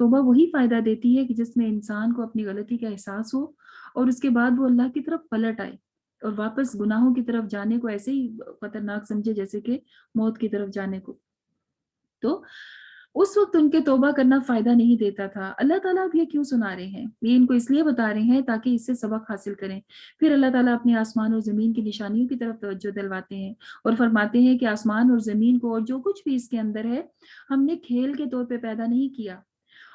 توبہ وہی فائدہ دیتی ہے کہ جس میں انسان کو اپنی غلطی کا احساس ہو اور اس کے بعد وہ اللہ کی طرف پلٹ آئے اور واپس گناہوں کی طرف جانے کو ایسے ہی خطرناک سمجھے جیسے کہ موت کی طرف جانے کو. تو اس وقت ان کے توبہ کرنا فائدہ نہیں دیتا تھا. اللہ تعالیٰ اب یہ کیوں سنا رہے ہیں؟ یہ ان کو اس لیے بتا رہے ہیں تاکہ اس سے سبق حاصل کریں. پھر اللہ تعالیٰ اپنے آسمان اور زمین کی نشانیوں کی طرف توجہ دلواتے ہیں اور فرماتے ہیں کہ آسمان اور زمین کو اور جو کچھ بھی اس کے اندر ہے ہم نے کھیل کے طور پہ پیدا نہیں کیا،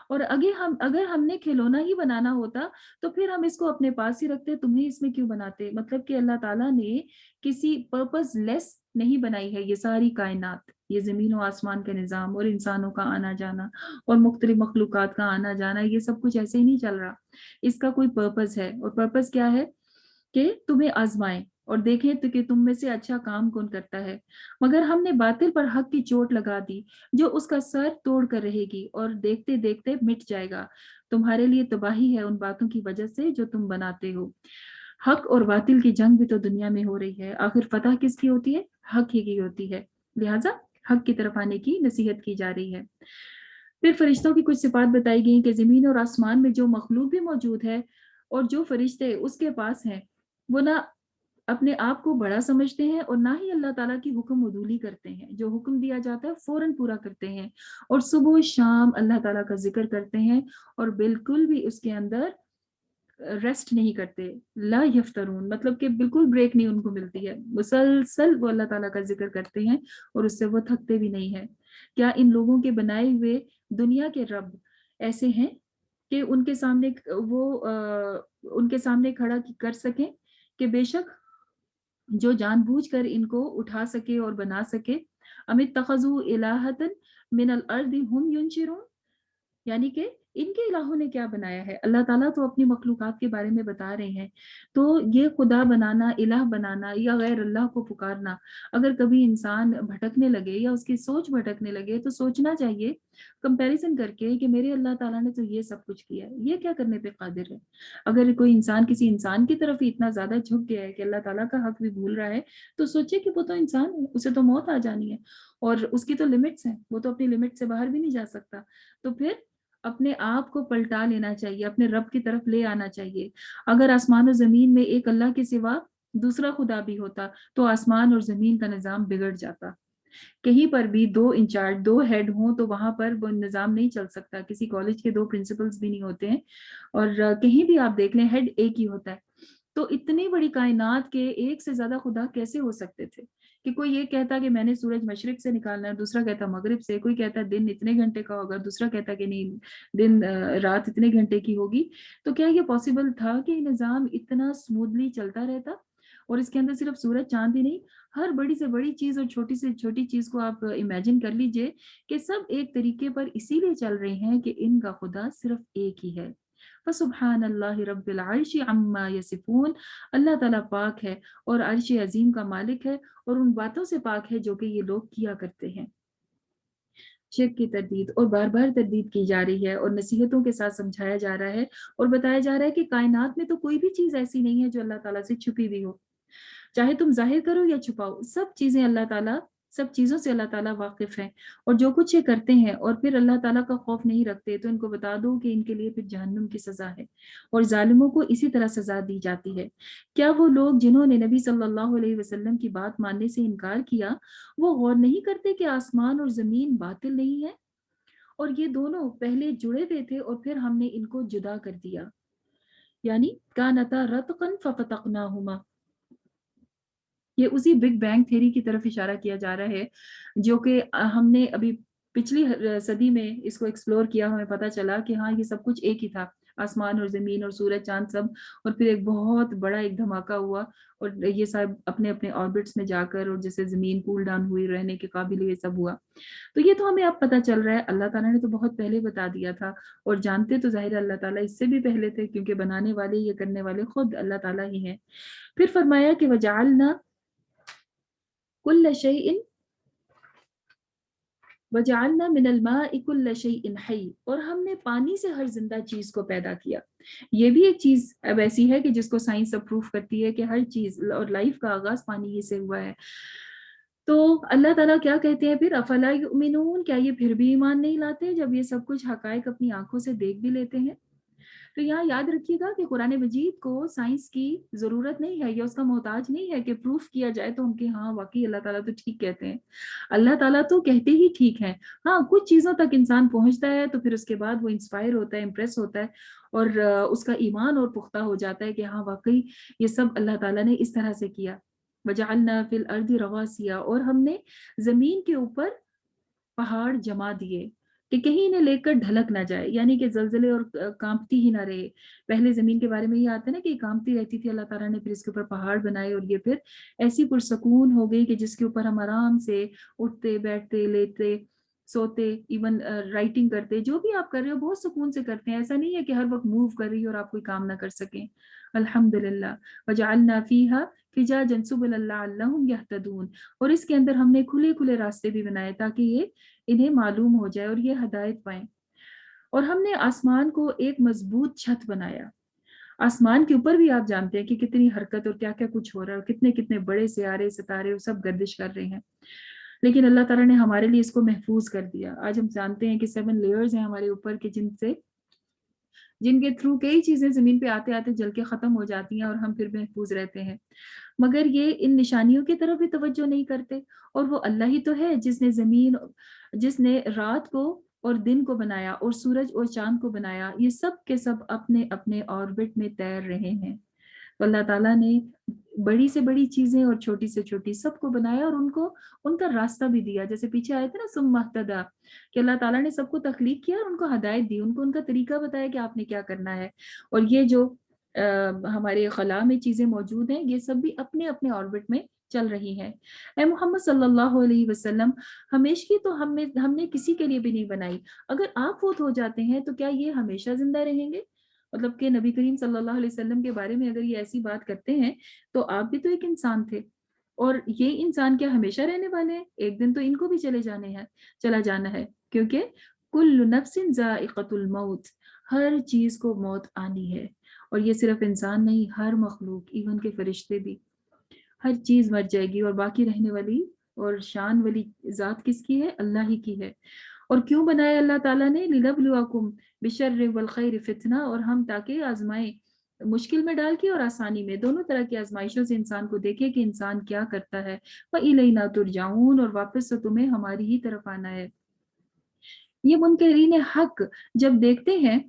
اور اگر ہم نے کھلونا ہی بنانا ہوتا تو پھر ہم اس کو اپنے پاس ہی رکھتے، تمہیں اس میں کیوں بناتے. مطلب کہ اللہ تعالیٰ نے کسی پرپز لیس نہیں بنائی ہے یہ ساری کائنات، یہ زمین و آسمان کا نظام اور انسانوں کا آنا جانا اور مختلف مخلوقات کا آنا جانا، یہ سب کچھ ایسے ہی نہیں چل رہا. اس کا کوئی پرپز ہے، اور پرپز کیا ہے کہ تمہیں آزمائیں اور دیکھیں تو کہ تم میں سے اچھا کام کون کرتا ہے. مگر ہم نے باطل پر حق کی چوٹ لگا دی جو اس کا سر توڑ کر رہے گی اور دیکھتے دیکھتے مٹ جائے گا. تمہارے لیے تباہی ہے ان باتوں کی وجہ سے جو تم بناتے ہو. حق اور باطل کی جنگ بھی تو دنیا میں ہو رہی ہے، آخر فتح کس کی ہوتی ہے؟ حق ہی کی ہوتی ہے. لہٰذا حق کی طرف آنے کی نصیحت کی جا رہی ہے. پھر فرشتوں کی کچھ صفات بتائی گئی کہ زمین اور آسمان میں جو مخلوق بھی موجود ہے اور جو فرشتے اس کے پاس ہیں وہ نہ اپنے آپ کو بڑا سمجھتے ہیں اور نہ ہی اللہ تعالیٰ کی حکم عدولی کرتے ہیں. جو حکم دیا جاتا ہے فوراً پورا کرتے ہیں اور صبح و شام اللہ تعالیٰ کا ذکر کرتے ہیں اور بالکل بھی اس کے اندر ریسٹ نہیں کرتے. لا یفترون مطلب کہ بالکل بریک نہیں ان کو ملتی ہے، مسلسل وہ اللہ تعالیٰ کا ذکر کرتے ہیں اور اس سے وہ تھکتے بھی نہیں ہیں. کیا ان لوگوں کے بنائے ہوئے دنیا کے رب ایسے ہیں کہ ان کے سامنے ان کے سامنے کھڑا کر سکیں کہ بے شک جو جان بوجھ کر ان کو اٹھا سکے اور بنا سکے. ام اتخذوا الہۃ من الارض هم ینشرون، یعنی کہ ان کے الہوں نے کیا بنایا ہے. اللہ تعالیٰ تو اپنی مخلوقات کے بارے میں بتا رہے ہیں. تو یہ خدا بنانا، الہ بنانا یا غیر اللہ کو پکارنا، اگر کبھی انسان بھٹکنے لگے یا اس کی سوچ بھٹکنے لگے تو سوچنا چاہیے کمپیریزن کر کے کہ میرے اللہ تعالیٰ نے تو یہ سب کچھ کیا ہے، یہ کیا کرنے پہ قادر ہے. اگر کوئی انسان کسی انسان کی طرف ہی اتنا زیادہ جھک گیا ہے کہ اللہ تعالیٰ کا حق بھی بھول رہا ہے تو سوچے کہ وہ تو انسان ہے، اسے تو موت آ جانی ہے اور اس کی تو لمٹس ہیں، وہ تو اپنی لمٹ سے باہر بھی نہیں جا سکتا. تو پھر اپنے آپ کو پلٹا لینا چاہیے، اپنے رب کی طرف لے آنا چاہیے. اگر آسمان و زمین میں ایک اللہ کے سوا دوسرا خدا بھی ہوتا تو آسمان اور زمین کا نظام بگڑ جاتا. کہیں پر بھی دو انچارج، دو ہیڈ ہوں تو وہاں پر وہ نظام نہیں چل سکتا. کسی کالج کے دو پرنسپلز بھی نہیں ہوتے ہیں اور کہیں بھی آپ دیکھ لیں ہیڈ ایک ہی ہوتا ہے. تو اتنی بڑی کائنات کے ایک سے زیادہ خدا کیسے ہو سکتے تھے کہ کوئی یہ کہتا کہ میں نے سورج مشرق سے نکالنا ہے، دوسرا کہتا مغرب سے، کوئی کہتا دن اتنے گھنٹے کا ہوگا، دوسرا کہتا کہ نہیں دن رات اتنے گھنٹے کی ہوگی. تو کیا یہ پاسبل تھا کہ نظام اتنا سموتھلی چلتا رہتا؟ اور اس کے اندر صرف سورج چاند ہی نہیں، ہر بڑی سے بڑی چیز اور چھوٹی سے چھوٹی چیز کو آپ امیجن کر لیجئے کہ سب ایک طریقے پر اسی لیے چل رہے ہیں کہ ان کا خدا صرف ایک ہی ہے. فسبحان اللہ رب العرش عما یصفون، اللہ تعالیٰ پاک ہے اور عرش عظیم کا مالک ہے اور ان باتوں سے پاک ہے جو کہ یہ لوگ کیا کرتے ہیں. شرک کی تردید اور بار بار تردید کی جا رہی ہے اور نصیحتوں کے ساتھ سمجھایا جا رہا ہے اور بتایا جا رہا ہے کہ کائنات میں تو کوئی بھی چیز ایسی نہیں ہے جو اللہ تعالیٰ سے چھپی ہوئی ہو. چاہے تم ظاہر کرو یا چھپاؤ، سب چیزیں اللہ تعالیٰ، سب چیزوں سے اللہ تعالیٰ واقف ہیں. اور جو کچھ یہ کرتے ہیں اور پھر اللہ تعالیٰ کا خوف نہیں رکھتے تو ان کو بتا دو کہ ان کے لیے پھر جہنم کی سزا ہے اور ظالموں کو اسی طرح سزا دی جاتی ہے. کیا وہ لوگ جنہوں نے نبی صلی اللہ علیہ وسلم کی بات ماننے سے انکار کیا وہ غور نہیں کرتے کہ آسمان اور زمین باطل نہیں ہے اور یہ دونوں پہلے جڑے ہوئے تھے اور پھر ہم نے ان کو جدا کر دیا. یعنی کانتا رتقا ففتقناہما، یہ اسی بگ بینگ تھیری کی طرف اشارہ کیا جا رہا ہے جو کہ ہم نے ابھی پچھلی صدی میں اس کو ایکسپلور کیا، ہمیں پتہ چلا کہ ہاں یہ سب کچھ ایک ہی تھا، آسمان اور زمین اور سورج چاند سب، اور پھر ایک بہت بڑا ایک دھماکہ ہوا اور یہ سب اپنے اپنے آربٹس میں جا کر اور جیسے زمین کول ڈاؤن ہوئی رہنے کے قابل یہ سب ہوا. تو یہ تو ہمیں اب پتہ چل رہا ہے، اللہ تعالیٰ نے تو بہت پہلے بتا دیا تھا اور جانتے تو ظاہر اللہ تعالیٰ اس سے بھی پہلے تھے کیونکہ بنانے والے یہ کرنے والے خود اللہ تعالیٰ ہی ہیں. پھر فرمایا کہ وجعلنا کل شیء وجعلنا من الماء کل شیء حی، اور ہم نے پانی سے ہر زندہ چیز کو پیدا کیا. یہ بھی ایک چیز اب ایسی ہے کہ جس کو سائنس اپروف کرتی ہے کہ ہر چیز اور لائف کا آغاز پانی ہی سے ہوا ہے. تو اللہ تعالیٰ کیا کہتے ہیں پھر، افلا یؤمنون، کیا یہ پھر بھی ایمان نہیں لاتے جب یہ سب کچھ حقائق اپنی آنکھوں سے دیکھ بھی لیتے ہیں؟ تو یہاں یاد رکھیے گا کہ قرآن مجید کو سائنس کی ضرورت نہیں ہے یا اس کا محتاج نہیں ہے کہ پروف کیا جائے تو ہم کہ ہاں واقعی اللہ تعالیٰ تو ٹھیک کہتے ہیں۔ اللہ تعالیٰ تو کہتے ہی ٹھیک ہیں، ہاں کچھ چیزوں تک انسان پہنچتا ہے تو پھر اس کے بعد وہ انسپائر ہوتا ہے، امپریس ہوتا ہے، اور اس کا ایمان اور پختہ ہو جاتا ہے کہ ہاں واقعی یہ سب اللہ تعالیٰ نے اس طرح سے کیا۔ وَجَعَلْنَا فِي الْأَرْضِ رَوَاسِيَ، اور ہم نے زمین کے اوپر پہاڑ جما دیے کہ کہیں انہیں لے کر ڈھلک نہ جائے، یعنی کہ زلزلے اور کانپتی ہی نہ رہے۔ پہلے زمین کے بارے میں یہ آتا ہے نا کہ یہ کانپتی رہتی تھی، اللہ تعالیٰ نے پھر اس کے اوپر پہاڑ بنائے اور یہ پھر ایسی پرسکون ہو گئی کہ جس کے اوپر ہم آرام سے اٹھتے بیٹھتے لیتے سوتے، ایون رائٹنگ کرتے، جو بھی آپ کر رہے ہو بہت سکون سے کرتے ہیں۔ ایسا نہیں ہے کہ ہر وقت موو کر رہی ہو اور آپ کوئی کام نہ کر سکیں۔ الحمدللہ۔ وجعلنا فیہا فجاجا سبلا لعلہم یہتدون، اور اس کے اندر ہم نے کھلے کھلے راستے بھی بنائے تاکہ یہ انہیں معلوم ہو جائے اور یہ ہدایت پائیں۔ اور ہم نے آسمان کو ایک مضبوط چھت بنایا۔ آسمان کے اوپر بھی آپ جانتے ہیں کہ کتنی حرکت اور کیا کیا کچھ ہو رہا ہے، اور کتنے کتنے بڑے سیارے ستارے وہ سب گردش کر رہے ہیں، لیکن اللہ تعالیٰ نے ہمارے لیے اس کو محفوظ کر دیا۔ آج ہم جانتے ہیں کہ 7 لیئرز ہیں ہمارے اوپر کے جن کے تھرو کئی چیزیں زمین پہ آتے آتے جل کے ختم ہو جاتی ہیں اور ہم پھر محفوظ رہتے ہیں، مگر یہ ان نشانیوں کی طرف بھی توجہ نہیں کرتے۔ اور وہ اللہ ہی تو ہے جس نے رات کو اور دن کو بنایا اور سورج اور چاند کو بنایا، یہ سب کے سب اپنے اپنے آربٹ میں تیر رہے ہیں۔ تو اللہ تعالیٰ نے بڑی سے بڑی چیزیں اور چھوٹی سے چھوٹی سب کو بنایا اور ان کا راستہ بھی دیا، جیسے پیچھے آئے تھے نا ثم اہتدی، کہ اللہ تعالیٰ نے سب کو تخلیق کیا اور ان کو ہدایت دی، ان کا طریقہ بتایا کہ آپ نے کیا کرنا ہے۔ اور یہ جو ہمارے خلا میں چیزیں موجود ہیں، یہ سب بھی اپنے اپنے آربٹ میں چل رہی ہیں۔ اے محمد صلی اللہ علیہ وسلم، ہمیشگی تو ہم نے کسی کے لیے بھی نہیں بنائی۔ اگر آپ فوت ہو جاتے ہیں تو کیا یہ ہمیشہ زندہ رہیں گے؟ مطلب کہ نبی کریم صلی اللہ علیہ وسلم کے بارے میں اگر یہ ایسی بات کرتے ہیں تو آپ بھی تو ایک انسان تھے، اور یہ انسان کیا ہمیشہ رہنے والے ہیں؟ ایک دن تو ان کو بھی چلا جانا ہے، کیونکہ کل نفس ذائقۃ الموت، ہر چیز کو موت آنی ہے۔ اور یہ صرف انسان نہیں، ہر مخلوق، ایون کے فرشتے بھی، ہر چیز مر جائے گی، اور باقی رہنے والی اور شان والی ذات کس کی ہے؟ اللہ ہی کی ہے۔ اور کیوں بنایا اللہ تعالیٰ نے؟ لِنَبْلُوَكُمْ بِالشَّرِّ وَالْخَيْرِ فتنہ، اور ہم تاکہ آزمائیں، مشکل میں ڈال کے اور آسانی میں، دونوں طرح کی آزمائشوں سے انسان کو دیکھے کہ انسان کیا کرتا ہے۔ وَإِلَيْنَا تُرْجَعُونَ، اور واپس سے تمہیں ہماری ہی طرف آنا ہے۔ یہ منکرین حق جب دیکھتے ہیں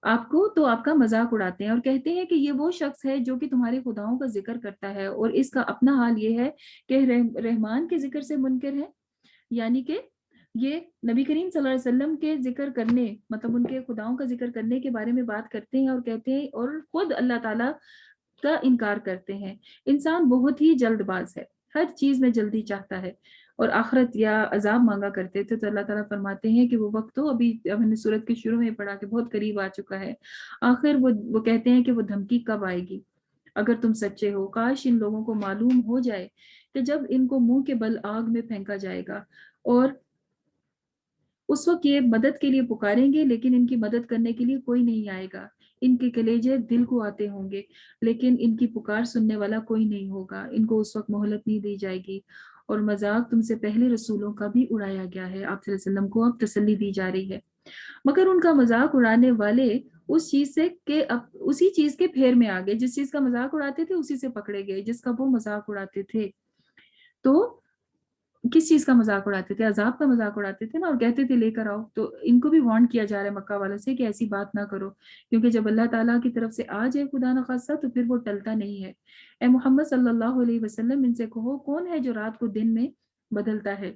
آپ کو تو آپ کا مذاق اڑاتے ہیں اور کہتے ہیں کہ یہ وہ شخص ہے جو کہ تمہارے خداؤں کا ذکر کرتا ہے، اور اس کا اپنا حال یہ ہے کہ رحمان کے ذکر سے منکر ہے، یعنی کہ یہ نبی کریم صلی اللہ علیہ وسلم کے ذکر کرنے، مطلب ان کے خداؤں کا ذکر کرنے کے بارے میں بات کرتے ہیں اور کہتے ہیں، اور خود اللہ تعالیٰ کا انکار کرتے ہیں۔ انسان بہت ہی جلد باز ہے، ہر چیز میں جلدی چاہتا ہے، اور آخرت یا عذاب مانگا کرتے تھے، تو اللہ تعالیٰ فرماتے ہیں کہ وہ وقت تو ابھی ہم نے سورت کے شروع میں پڑھا کہ بہت قریب آ چکا ہے۔ آخر وہ کہتے ہیں کہ وہ دھمکی کب آئے گی اگر تم سچے ہو؟ کاش ان لوگوں کو معلوم ہو جائے کہ جب ان کو منہ کے بل آگ میں پھینکا جائے گا، اور اس وقت یہ مدد کے لیے پکاریں گے لیکن ان کی مدد کرنے کے لیے کوئی نہیں آئے گا، ان کے کلیجے دل کو آتے ہوں گے لیکن ان کی پکار سننے والا کوئی نہیں ہوگا، ان کو اس وقت مہلت نہیں دی جائے گی۔ اور مذاق تم سے پہلے رسولوں کا بھی اڑایا گیا ہے، آپ صلی اللہ علیہ وسلم کو اب تسلی دی جا رہی ہے، مگر ان کا مذاق اڑانے والے اسی چیز کے پھیر میں آ گئے، جس چیز کا مذاق اڑاتے تھے اسی سے پکڑے گئے جس کا وہ مذاق اڑاتے تھے۔ تو کس چیز کا مذاق اڑاتے تھے؟ عذاب کا مذاق اڑاتے تھے نا، اور کہتے تھے لے کر آؤ۔ تو ان کو بھی وارن کیا جا رہا ہے مکہ والوں سے کہ ایسی بات نہ کرو، کیونکہ جب اللہ تعالیٰ کی طرف سے آ جائے خدا نخواستہ تو پھر وہ ٹلتا نہیں ہے۔ اے محمد صلی اللہ علیہ وسلم، ان سے کہو کون ہے جو رات کو دن میں بدلتا ہے،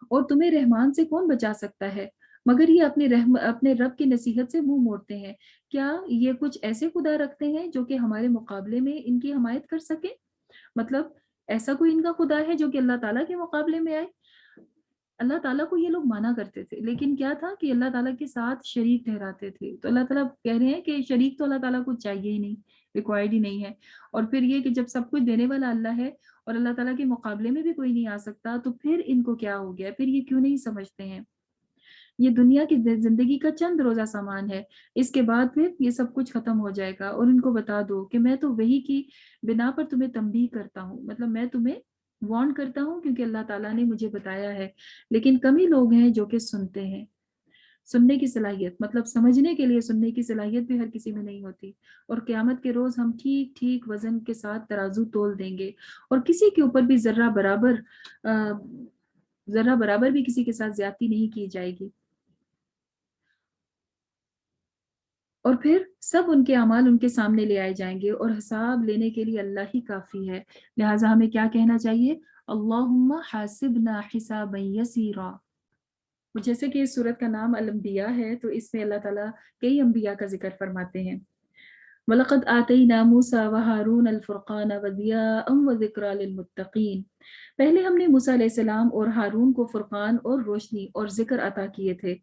اور تمہیں رحمان سے کون بچا سکتا ہے؟ مگر یہ اپنے رب کی نصیحت سے منہ موڑتے ہیں۔ کیا یہ کچھ ایسے خدا رکھتے ہیں جو کہ ہمارے مقابلے میں ان کی حمایت کر سکے؟ مطلب ایسا کوئی ان کا خدا ہے جو کہ اللہ تعالیٰ کے مقابلے میں آئے؟ اللہ تعالیٰ کو یہ لوگ مانا کرتے تھے، لیکن کیا تھا کہ اللہ تعالیٰ کے ساتھ شریک ٹھہراتے تھے۔ تو اللہ تعالیٰ کہہ رہے ہیں کہ شریک تو اللہ تعالیٰ کو چاہیے ہی نہیں، ریکوائرڈ ہی نہیں ہے۔ اور پھر یہ کہ جب سب کچھ دینے والا اللہ ہے اور اللہ تعالیٰ کے مقابلے میں بھی کوئی نہیں آ سکتا، تو پھر ان کو کیا ہو گیا؟ پھر یہ کیوں نہیں سمجھتے ہیں؟ یہ دنیا کی زندگی کا چند روزہ سامان ہے، اس کے بعد پھر یہ سب کچھ ختم ہو جائے گا۔ اور ان کو بتا دو کہ میں تو وہی کی بنا پر تمہیں تنبیہ کرتا ہوں، مطلب میں تمہیں وارن کرتا ہوں کیونکہ اللہ تعالیٰ نے مجھے بتایا ہے، لیکن کم ہی لوگ ہیں جو کہ سنتے ہیں۔ سننے کی صلاحیت مطلب سمجھنے کے لیے سننے کی صلاحیت بھی ہر کسی میں نہیں ہوتی، اور قیامت کے روز ہم ٹھیک ٹھیک وزن کے ساتھ ترازو تول دیں گے، اور کسی کے اوپر بھی ذرہ برابر بھی کسی کے ساتھ زیادتی نہیں کی جائے گی، اور پھر سب ان کے اعمال ان کے سامنے لے آئے جائیں گے، اور حساب لینے کے لیے اللہ ہی کافی ہے۔ لہٰذا ہمیں کیا کہنا چاہیے؟ اللہم حاسبنا حسابا یسیرا۔ جیسے کہ اس سورت کا نام الانبیاء ہے، تو اس میں اللہ تعالیٰ کئی انبیاء کا ذکر فرماتے ہیں۔ وَلَقَدْ آتَيْنَا مُوسَىٰ وَهَارُونَ الْفُرْقَانَ وَضِيَاءً وَذِكْرَىٰ لِلْمُتَّقِينَ۔ پہلے ہم نے موسیٰ علیہ السلام اور ہارون کو فرقان اور روشنی اور ذکر عطا کیے تھے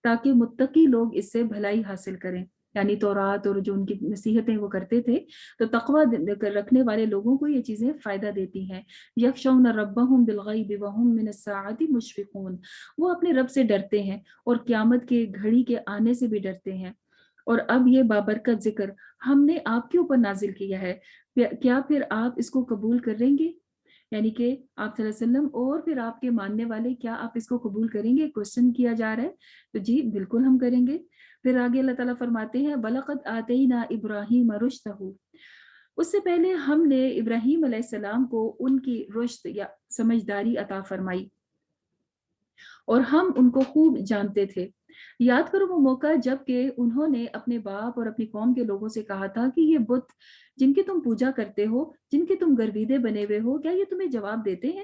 تاکہ متقی لوگ اس سے بھلائی حاصل کریں، یعنی تورات اور جو ان کی نصیحتیں وہ کرتے تھے، تو تقوی رکھنے والے لوگوں کو یہ چیزیں فائدہ دیتی ہیں۔ یخشون ربهم بالغیب وهم من الساعة مشفقون، وہ اپنے رب سے ڈرتے ہیں اور قیامت کے گھڑی کے آنے سے بھی ڈرتے ہیں۔ اور اب یہ بابرکت ذکر ہم نے آپ کے اوپر نازل کیا ہے، کیا پھر آپ اس کو قبول کریں گے؟ یعنی کہ آپ صلی اللہ علیہ وسلم اور پھر آپ کے ماننے والے، کیا آپ اس کو قبول کریں گے؟ کوشچن کیا جا رہا ہے، تو جی بالکل ہم کریں گے۔ پھر آگے اللہ تعالیٰ فرماتے ہیں وَلَقَدْ آتَيْنَا إِبْرَاهِيمَ رُشْدَهُ، اس سے پہلے ہم نے ابراہیم علیہ السلام کو ان کی رشد یا سمجھداری عطا فرمائی، اور ہم ان کو خوب جانتے تھے۔ یاد کرو وہ موقع جب کہ انہوں نے اپنے باپ اور اپنی قوم کے لوگوں سے کہا تھا کہ یہ بت جن کی تم پوجا کرتے ہو، جن کے تم گرویدے بنے ہوئے ہو، کیا یہ تمہیں جواب دیتے ہیں؟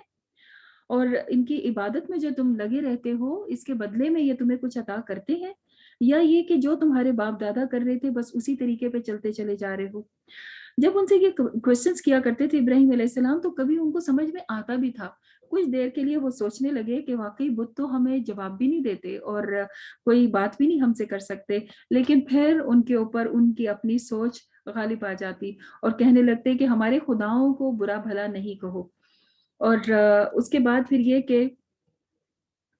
اور ان کی عبادت میں جو تم لگے رہتے ہو، اس کے بدلے میں یہ تمہیں کچھ عطا کرتے ہیں، یا یہ کہ جو تمہارے باپ دادا کر رہے تھے بس اسی طریقے پہ چلتے چلے جا رہے ہو؟ جب ان سے یہ کوشچنس کیا کرتے تھے ابراہیم علیہ السلام، تو کبھی ان کو سمجھ میں آتا بھی تھا، کچھ دیر کے لیے وہ سوچنے لگے کہ واقعی بت تو ہمیں جواب بھی نہیں دیتے اور کوئی بات بھی نہیں ہم سے کر سکتے، لیکن پھر ان کے اوپر ان کی اپنی سوچ غالب آ جاتی اور کہنے لگتے کہ ہمارے خداؤں کو برا بھلا نہیں کہو۔ اور اس کے بعد پھر یہ کہ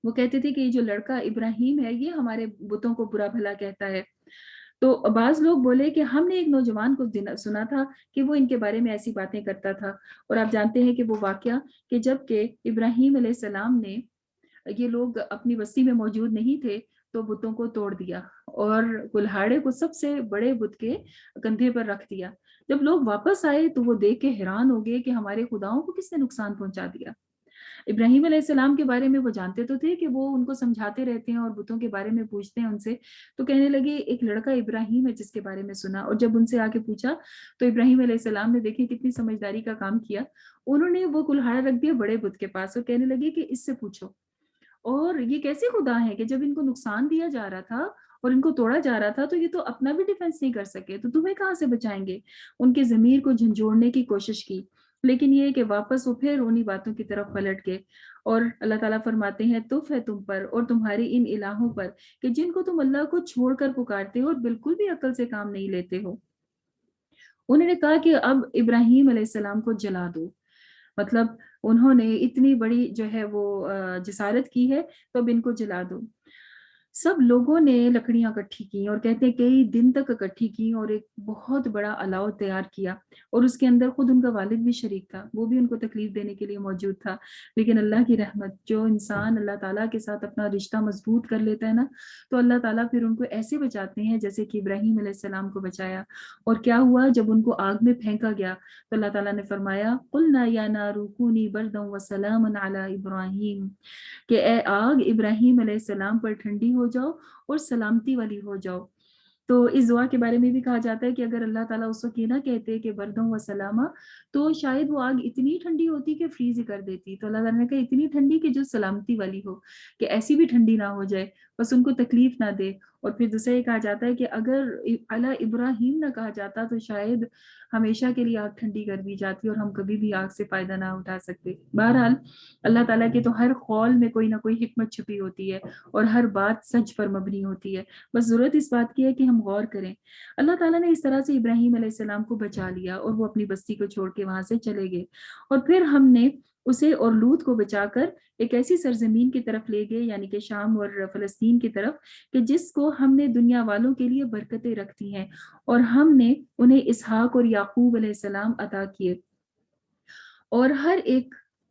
وہ کہتے تھے کہ یہ جو لڑکا ابراہیم ہے یہ ہمارے بتوں کو برا بھلا کہتا ہے۔ تو بعض لوگ بولے کہ ہم نے ایک نوجوان کو سنا تھا کہ وہ ان کے بارے میں ایسی باتیں کرتا تھا، اور آپ جانتے ہیں کہ وہ واقعہ کہ جب کہ ابراہیم علیہ السلام نے، یہ لوگ اپنی بستی میں موجود نہیں تھے، تو بتوں کو توڑ دیا اور کلہاڑے کو سب سے بڑے بت کے کندھے پر رکھ دیا۔ جب لوگ واپس آئے تو وہ دیکھ کے حیران ہو گئے کہ ہمارے خداؤں کو کس نے نقصان پہنچا دیا۔ ابراہیم علیہ السلام کے بارے میں وہ جانتے تو تھے کہ وہ ان کو سمجھاتے رہتے ہیں اور بتوں کے بارے میں پوچھتے ہیں ان سے، تو کہنے لگے ایک لڑکا ابراہیم ہے جس کے بارے میں سنا، اور جب ان سے آ کے پوچھا تو ابراہیم علیہ السلام نے دیکھیں کتنی سمجھداری کا کام کیا، انہوں نے وہ کلہاڑا رکھ دیا بڑے بت کے پاس اور کہنے لگے کہ اس سے پوچھو، اور یہ کیسے خدا ہے کہ جب ان کو نقصان دیا جا رہا تھا اور ان کو توڑا جا رہا تھا تو یہ تو اپنا بھی ڈیفenس نہیں کر سکے، تو تمہیں کہاں سے بچائیں گے؟ ان کے ضمیر کو جھنجھوڑنے کی کوشش کی، لیکن یہ کہ واپس وہ پھر انہی باتوں کی طرف پلٹ گئے۔ اور اللہ تعالیٰ فرماتے ہیں تف ہے تم پر اور تمہاری ان الہوں پر کہ جن کو تم اللہ کو چھوڑ کر پکارتے ہو اور بالکل بھی عقل سے کام نہیں لیتے ہو۔ انہوں نے کہا کہ اب ابراہیم علیہ السلام کو جلا دو، مطلب انہوں نے اتنی بڑی جو ہے وہ جسارت کی ہے، تو اب ان کو جلا دو۔ سب لوگوں نے لکڑیاں اکٹھی کی اور کہتے ہیں کئی دن تک اکٹھی کی اور ایک بہت بڑا الاؤ تیار کیا، اور اس کے اندر خود ان کا والد بھی شریک تھا، وہ بھی ان کو تکلیف دینے کے لیے موجود تھا، لیکن اللہ کی رحمت، جو انسان اللہ تعالیٰ کے ساتھ اپنا رشتہ مضبوط کر لیتا ہے نا، تو اللہ تعالیٰ پھر ان کو ایسے بچاتے ہیں جیسے کہ ابراہیم علیہ السلام کو بچایا۔ اور کیا ہوا جب ان کو آگ میں پھینکا گیا تو اللہ تعالیٰ نے فرمایا قلنا یا نار کونی بردا وسلاما علی ابراہیم، کہ اے آگ ابراہیم علیہ السلام پر ٹھنڈی ہو جاؤ اور سلامتی والی ہو جاؤ۔ تو اس دعا کے بارے میں بھی کہا جاتا ہے کہ اگر اللہ تعالیٰ اس وقت یہ نہ کہتے کہ بردوں و سلامہ، تو شاید وہ آگ اتنی ٹھنڈی ہوتی کہ فریز ہی کر دیتی، تو اللہ تعالیٰ نے کہا اتنی ٹھنڈی کہ جو سلامتی والی ہو، کہ ایسی بھی ٹھنڈی نہ ہو جائے، بس ان کو تکلیف نہ دے۔ اور پھر دوسرا یہ کہا جاتا ہے کہ اگر علی ابراہیم نہ کہا جاتا تو شاید ہمیشہ کے لیے آگ ٹھنڈی کر دی جاتی اور ہم کبھی بھی آگ سے فائدہ نہ اٹھا سکتے۔ بہرحال اللہ تعالیٰ کے تو ہر قول میں کوئی نہ کوئی حکمت چھپی ہوتی ہے اور ہر بات سچ پر مبنی ہوتی ہے، بس ضرورت اس بات کی ہے کہ ہم غور کریں۔ اللہ تعالیٰ نے اس طرح سے ابراہیم علیہ السلام کو بچا لیا اور وہ اپنی بستی کو چھوڑ کے وہاں سے چلے گئے، اور پھر ہم نے اسے اور لوط کو بچا کر ایک ایسی سرزمین کی طرف لے گئے، یعنی کہ شام اور فلسطین کی طرف، کہ جس کو ہم نے دنیا والوں کے لیے برکتیں رکھتی ہیں، اور ہم نے انہیں اسحاق اور یعقوب علیہ السلام عطا کیے، اور ہر ایک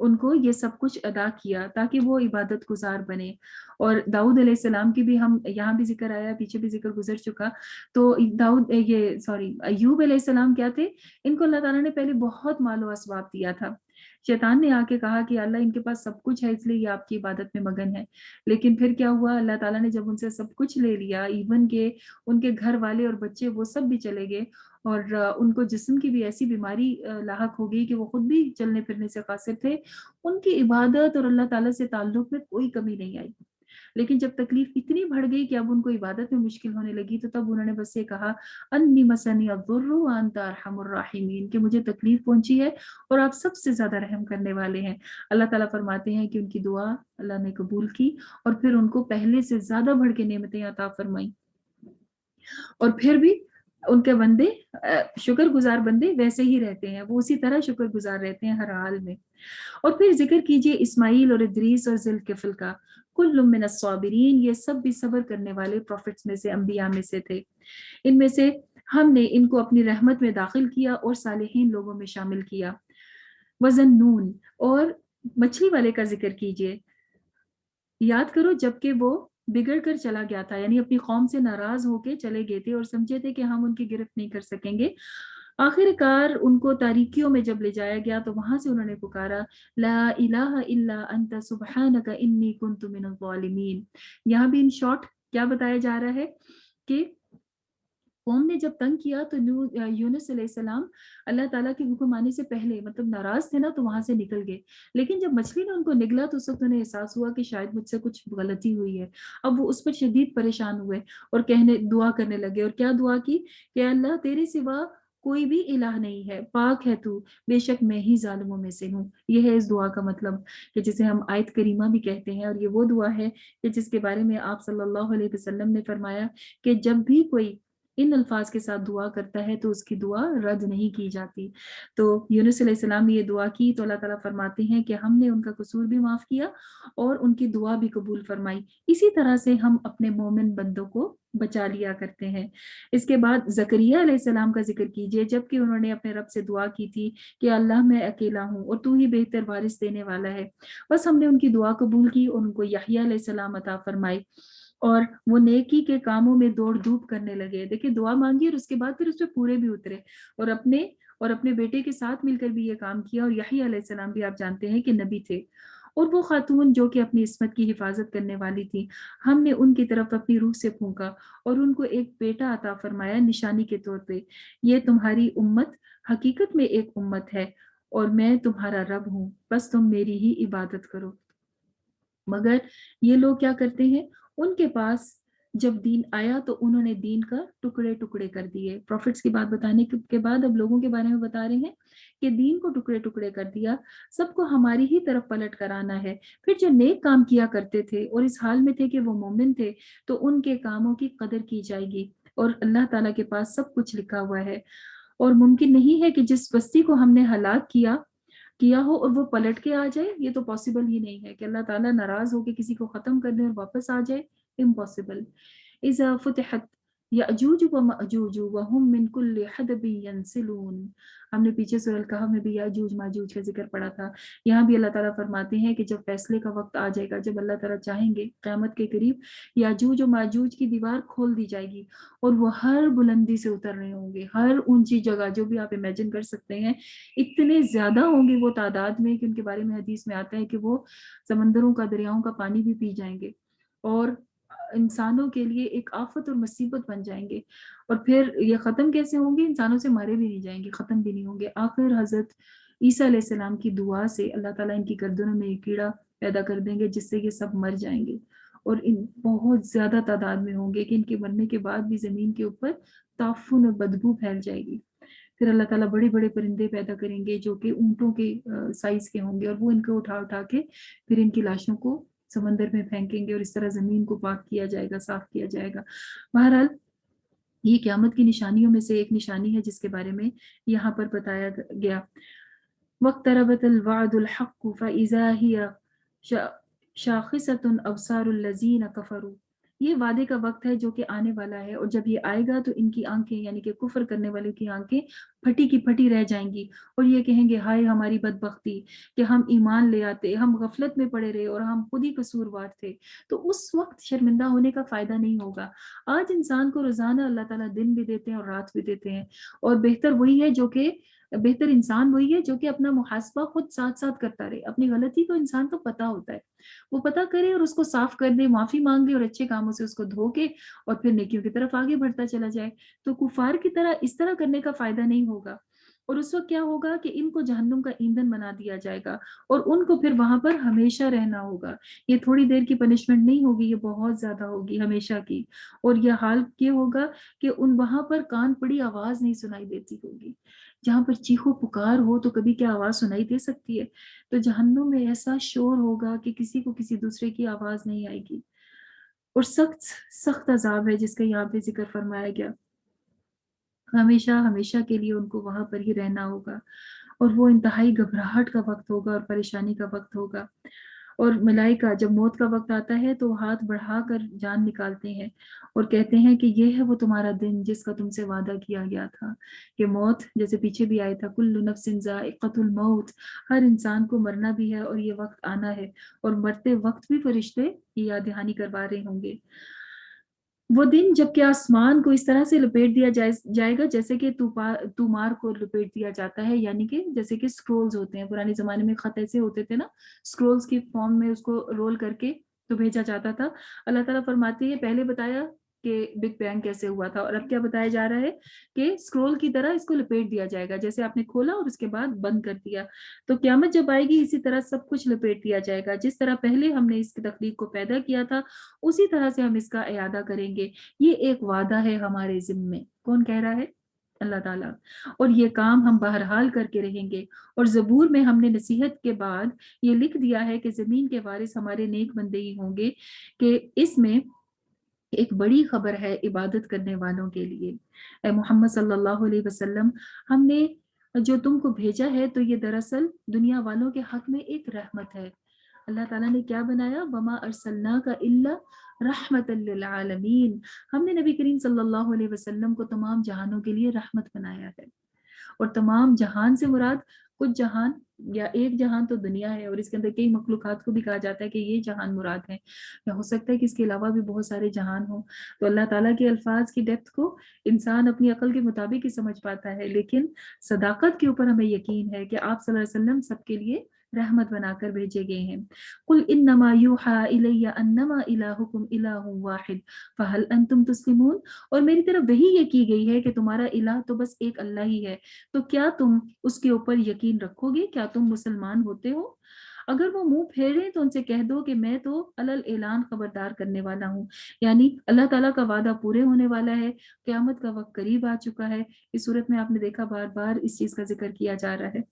ان کو یہ سب کچھ ادا کیا تاکہ وہ عبادت گزار بنے۔ اور داؤد علیہ السلام کی بھی ہم یہاں بھی ذکر آیا، پیچھے بھی ذکر گزر چکا۔ تو ایوب علیہ السلام کیا تھے، ان کو اللہ تعالیٰ نے پہلے بہت مال و اسباب دیا تھا۔ شیطان نے آ کے کہا کہ اللہ ان کے پاس سب کچھ ہے اس لیے یہ آپ کی عبادت میں مگن ہے، لیکن پھر کیا ہوا، اللہ تعالیٰ نے جب ان سے سب کچھ لے لیا، ایون کہ ان کے گھر والے اور بچے وہ سب بھی چلے گئے، اور ان کو جسم کی بھی ایسی بیماری لاحق ہو گئی کہ وہ خود بھی چلنے پھرنے سے قاصر تھے، ان کی عبادت اور اللہ تعالیٰ سے تعلق میں کوئی کمی نہیں آئی۔ لیکن جب تکلیف اتنی بڑھ گئی کہ اب ان کو عبادت میں مشکل ہونے لگی، تو تب انہوں نے بس یہ کہا انی مسنی الضر وانت ارحم الراحمین، کہ مجھے تکلیف پہنچی ہے اور آپ سب سے زیادہ رحم کرنے والے ہیں۔ اللہ تعالیٰ فرماتے ہیں کہ ان کی دعا اللہ نے قبول کی، اور پھر ان کو پہلے سے زیادہ بڑھ کے نعمتیں عطا فرمائیں، اور پھر بھی ان کے بندے شکر گزار بندے ویسے ہی رہتے ہیں، وہ اسی طرح شکر گزار رہتے ہیں ہر حال میں۔ اور پھر ذکر کیجئے اسماعیل اور ادریس اور ذوالکفل کا، کل من الصابرین، یہ سب بھی صبر کرنے والے پروفٹس میں سے، انبیاء میں سے تھے۔ ان میں سے ہم نے ان کو اپنی رحمت میں داخل کیا اور صالحین لوگوں میں شامل کیا۔ وذنون، اور مچھلی والے کا ذکر کیجئے، یاد کرو جبکہ وہ بگڑ کر چلا گیا تھا، یعنی اپنی قوم سے ناراض ہو کے چلے گئے تھے اور سمجھے تھے کہ ہم ان کی گرفت نہیں کر سکیں گے۔ آخر کار ان کو تاریکیوں میں جب لے جایا گیا تو وہاں سے انہوں نے پکارا لا الہ الا انت سبحانک انی کنت من الظالمین۔ یہاں بھی ان شارٹ کیا بتایا جا رہا ہے کہ قوم نے جب تنگ کیا تو یونس علیہ السلام اللہ تعالیٰ کے حکم آنے سے پہلے مطلب ناراض تھے نا، تو وہاں سے نکل گئے، لیکن جب مچھلی نے ان کو نگلا تو اس وقت انہیں احساس ہوا کہ شاید مجھ سے کچھ غلطی ہوئی ہے۔ اب وہ اس پر شدید پریشان ہوئے اور دعا کرنے لگے، اور کیا دعا کی کہ اللہ تیرے سوا کوئی بھی الہ نہیں ہے، پاک ہے تو، بے شک میں ہی ظالموں میں سے ہوں۔ یہ ہے اس دعا کا مطلب، کہ جسے ہم آیت کریمہ بھی کہتے ہیں، اور یہ وہ دعا ہے کہ جس کے بارے میں آپ صلی اللہ علیہ وسلم نے فرمایا کہ جب بھی کوئی ان الفاظ کے ساتھ دعا کرتا ہے تو اس کی دعا رد نہیں کی جاتی۔ تو یونس علیہ السلام نے یہ دعا کی تو اللہ تعالیٰ فرماتے ہیں کہ ہم نے ان کا قصور بھی معاف کیا اور ان کی دعا بھی قبول فرمائی۔ اسی طرح سے ہم اپنے مومن بندوں کو بچا لیا کرتے ہیں۔ اس کے بعد زکریا علیہ السلام کا ذکر کیجئے، جبکہ انہوں نے اپنے رب سے دعا کی تھی کہ اللہ میں اکیلا ہوں اور تو ہی بہتر وارث دینے والا ہے، بس ہم نے ان کی دعا قبول کی اور ان کو یحییٰ علیہ السلام عطا فرمائی، اور وہ نیکی کے کاموں میں دوڑ دھوپ کرنے لگے۔ دیکھیں دعا مانگی اور اس کے بعد پھر اس پہ پورے بھی اترے، اور اپنے بیٹے کے ساتھ مل کر بھی یہ کام کیا۔ اور یحییٰ علیہ السلام بھی آپ جانتے ہیں کہ نبی تھے، اور وہ خاتون جو کہ اپنی عصمت کی حفاظت کرنے والی تھی، ہم نے ان کی طرف اپنی روح سے پھونکا اور ان کو ایک بیٹا عطا فرمایا نشانی کے طور پہ، یہ تمہاری امت حقیقت میں ایک امت ہے اور میں تمہارا رب ہوں، بس تم میری ہی عبادت کرو۔ مگر یہ لوگ کیا کرتے ہیں، ان کے پاس جب دین آیا تو انہوں نے دین کا ٹکڑے ٹکڑے کر دیے۔ پروفٹس کی بات بتانے کے بعد اب لوگوں کے بارے میں بتا رہے ہیں کہ دین کو ٹکڑے ٹکڑے کر دیا، سب کو ہماری ہی طرف پلٹ کر آنا ہے۔ پھر جو نیک کام کیا کرتے تھے اور اس حال میں تھے کہ وہ مومن تھے، تو ان کے کاموں کی قدر کی جائے گی، اور اللہ تعالیٰ کے پاس سب کچھ لکھا ہوا ہے۔ اور ممکن نہیں ہے کہ جس بستی کو ہم نے ہلاک کیا ہو اور وہ پلٹ کے آ جائے، یہ تو پاسبل ہی نہیں ہے کہ اللہ تعالیٰ ناراض ہو کے کسی کو ختم کر دے اور واپس آ جائے، امپاسبل۔ اذا فتحت یأجوج ومأجوج وهم من کل حدب ینسلون، ہم نے پیچھے سورہ الکہف میں بھی یاجوج ماجوج کا ذکر پڑھا تھا۔ یہاں بھی اللہ تعالیٰ فرماتے ہیں کہ جب فیصلے کا وقت آ جائے گا، جب اللہ تعالیٰ چاہیں گے قیامت کے قریب، یاجوج و ماجوج کی دیوار کھول دی جائے گی اور وہ ہر بلندی سے اتر رہے ہوں گے، ہر اونچی جگہ جو بھی آپ امیجن کر سکتے ہیں، اتنے زیادہ ہوں گے وہ تعداد میں کہ ان کے بارے میں حدیث میں آتا ہے کہ وہ سمندروں کا، دریاؤں کا پانی بھی پی جائیں گے اور انسانوں کے لیے ایک آفت اور مصیبت بن جائیں گے۔ اور پھر یہ ختم کیسے ہوں گے، انسانوں سے مارے بھی نہیں جائیں گے، ختم بھی نہیں ہوں گے۔ آخر حضرت عیسیٰ علیہ السلام کی دعا سے اللہ تعالیٰ ان کی گردنوں میں ایک کیڑا پیدا کر دیں گے جس سے یہ سب مر جائیں گے، اور ان بہت زیادہ تعداد میں ہوں گے کہ ان کے مرنے کے بعد بھی زمین کے اوپر تعفن اور بدبو پھیل جائے گی۔ پھر اللہ تعالیٰ بڑے بڑے پرندے پیدا کریں گے جو کہ اونٹوں کے سائز کے ہوں گے، اور وہ ان کو اٹھا اٹھا کے پھر ان کی لاشوں کو سمندر میں پھینکیں گے، اور اس طرح زمین کو پاک کیا جائے گا، صاف کیا جائے گا۔ بہرحال یہ قیامت کی نشانیوں میں سے ایک نشانی ہے جس کے بارے میں یہاں پر بتایا گیا۔ وَاقْتَرَبَتِ الْوَعْدُ الْحَقُّ فَإِذَا هِيَ شَاخِصَةٌ أَبْصَارُ الَّذِينَ كَفَرُوا، یہ وعدے کا وقت ہے جو کہ آنے والا ہے، اور جب یہ آئے گا تو ان کی آنکھیں، یعنی کہ کفر کرنے والے کی آنکھیں پھٹی کی پھٹی رہ جائیں گی اور یہ کہیں گے ہائے ہماری بدبختی کہ ہم ایمان لے آتے، ہم غفلت میں پڑے رہے اور ہم خود ہی قصوروار تھے۔ تو اس وقت شرمندہ ہونے کا فائدہ نہیں ہوگا۔ آج انسان کو روزانہ اللہ تعالیٰ دن بھی دیتے ہیں اور رات بھی دیتے ہیں، اور بہتر انسان وہی ہے جو کہ اپنا محاسبہ خود ساتھ ساتھ کرتا رہے۔ اپنی غلطی کو انسان کو پتا ہوتا ہے، وہ پتا کرے اور اس کو صاف کر دے، معافی مانگ لے اور اچھے کاموں سے اس کو دھو کے اور پھر نیکیوں کی طرف آگے بڑھتا چلا جائے۔ تو کفار کی طرح اس طرح کرنے کا فائدہ نہیں ہوگا، اور اس وقت کیا ہوگا کہ ان کو جہنم کا ایندھن بنا دیا جائے گا اور ان کو پھر وہاں پر ہمیشہ رہنا ہوگا۔ یہ تھوڑی دیر کی پنشمنٹ نہیں ہوگی، یہ بہت زیادہ ہوگی، ہمیشہ کی۔ اور یہ حال یہ ہوگا کہ وہاں پر کان پڑی آواز نہیں سنائی دیتی ہوگی۔ جہاں پر چیخو پکار ہو تو کبھی کیا آواز سنائی دے سکتی ہے؟ تو جہنم میں ایسا شور ہوگا کہ کسی کو کسی دوسرے کی آواز نہیں آئے گی، اور سخت سخت عذاب ہے جس کا یہاں پہ ذکر فرمایا گیا۔ ہمیشہ ہمیشہ کے لیے ان کو وہاں پر ہی رہنا ہوگا، اور وہ انتہائی گھبراہٹ کا وقت ہوگا اور پریشانی کا وقت ہوگا۔ اور ملائکہ جب موت کا وقت آتا ہے تو ہاتھ بڑھا کر جان نکالتے ہیں اور کہتے ہیں کہ یہ ہے وہ تمہارا دن جس کا تم سے وعدہ کیا گیا تھا کہ موت، جیسے پیچھے بھی آیا تھا، کل نفس ذائقۃ الموت، ہر انسان کو مرنا بھی ہے اور یہ وقت آنا ہے، اور مرتے وقت بھی فرشتے یہ یاد دہانی کروا رہے ہوں گے۔ وہ دن جب کہ آسمان کو اس طرح سے لپیٹ دیا جائے گا جیسے کہ تومار کو لپیٹ دیا جاتا ہے، یعنی کہ جیسے کہ سکرولز ہوتے ہیں، پرانے زمانے میں خط ایسے ہوتے تھے نا، سکرولز کی فارم میں اس کو رول کر کے تو بھیجا جاتا تھا۔ اللہ تعالیٰ فرماتے ہیں پہلے بتایا کہ بگ بینگ کیسے ہوا تھا، اور اب کیا بتایا جا رہا ہے کہ سکرول کی طرح اس کو لپیٹ دیا جائے گا، جیسے آپ نے کھولا اور اس کے بعد بند کر دیا۔ تو قیامت جب آئے گی اسی طرح سب کچھ لپیٹ دیا جائے گا، جس طرح پہلے ہم نے اس کی تخلیق کو پیدا کیا تھا اسی طرح سے ہم اس کا اعادہ کریں گے۔ یہ ایک وعدہ ہے ہمارے ذمے۔ کون کہہ رہا ہے؟ اللہ تعالیٰ۔ اور یہ کام ہم بہرحال کر کے رہیں گے، اور زبور میں ہم نے نصیحت کے بعد یہ لکھ دیا ہے کہ زمین کے وارث ہمارے نیک بندے ہی ہوں گے، کہ اس میں ایک بڑی خبر ہے عبادت کرنے والوں کے لیے۔ اے محمد صلی اللہ علیہ وسلم، ہم نے جو تم کو بھیجا ہے تو یہ دراصل دنیا والوں کے حق میں ایک رحمت ہے۔ اللہ تعالیٰ نے کیا بنایا؟ وما ارسلناک الا رحمت للعالمین، ہم نے نبی کریم صلی اللہ علیہ وسلم کو تمام جہانوں کے لیے رحمت بنایا ہے۔ اور تمام جہان سے مراد کچھ جہان یا ایک جہان تو دنیا ہے، اور اس کے اندر کئی مخلوقات کو بھی کہا جاتا ہے کہ یہ جہان مراد ہے، یا ہو سکتا ہے کہ اس کے علاوہ بھی بہت سارے جہان ہوں۔ تو اللہ تعالیٰ کے الفاظ کی ڈیپتھ کو انسان اپنی عقل کے مطابق ہی سمجھ پاتا ہے، لیکن صداقت کے اوپر ہمیں یقین ہے کہ آپ صلی اللہ علیہ وسلم سب کے لیے رحمت بنا کر بھیجے گئے ہیں۔ قل انما یوحى الی انما الہکم الہ واحد فہل انتم تسلمون، اور میری طرف وہی یہ کی گئی ہے کہ تمہارا الہ تو بس ایک اللہ ہی ہے، تو کیا تم اس کے اوپر یقین رکھو گے؟ کیا تم مسلمان ہوتے ہو؟ اگر وہ منہ پھیریں تو ان سے کہہ دو کہ میں تو علل اعلان خبردار کرنے والا ہوں، یعنی اللہ تعالیٰ کا وعدہ پورے ہونے والا ہے، قیامت کا وقت قریب آ چکا ہے۔ اس صورت میں آپ نے دیکھا بار بار اس چیز کا ذکر کیا جا رہا ہے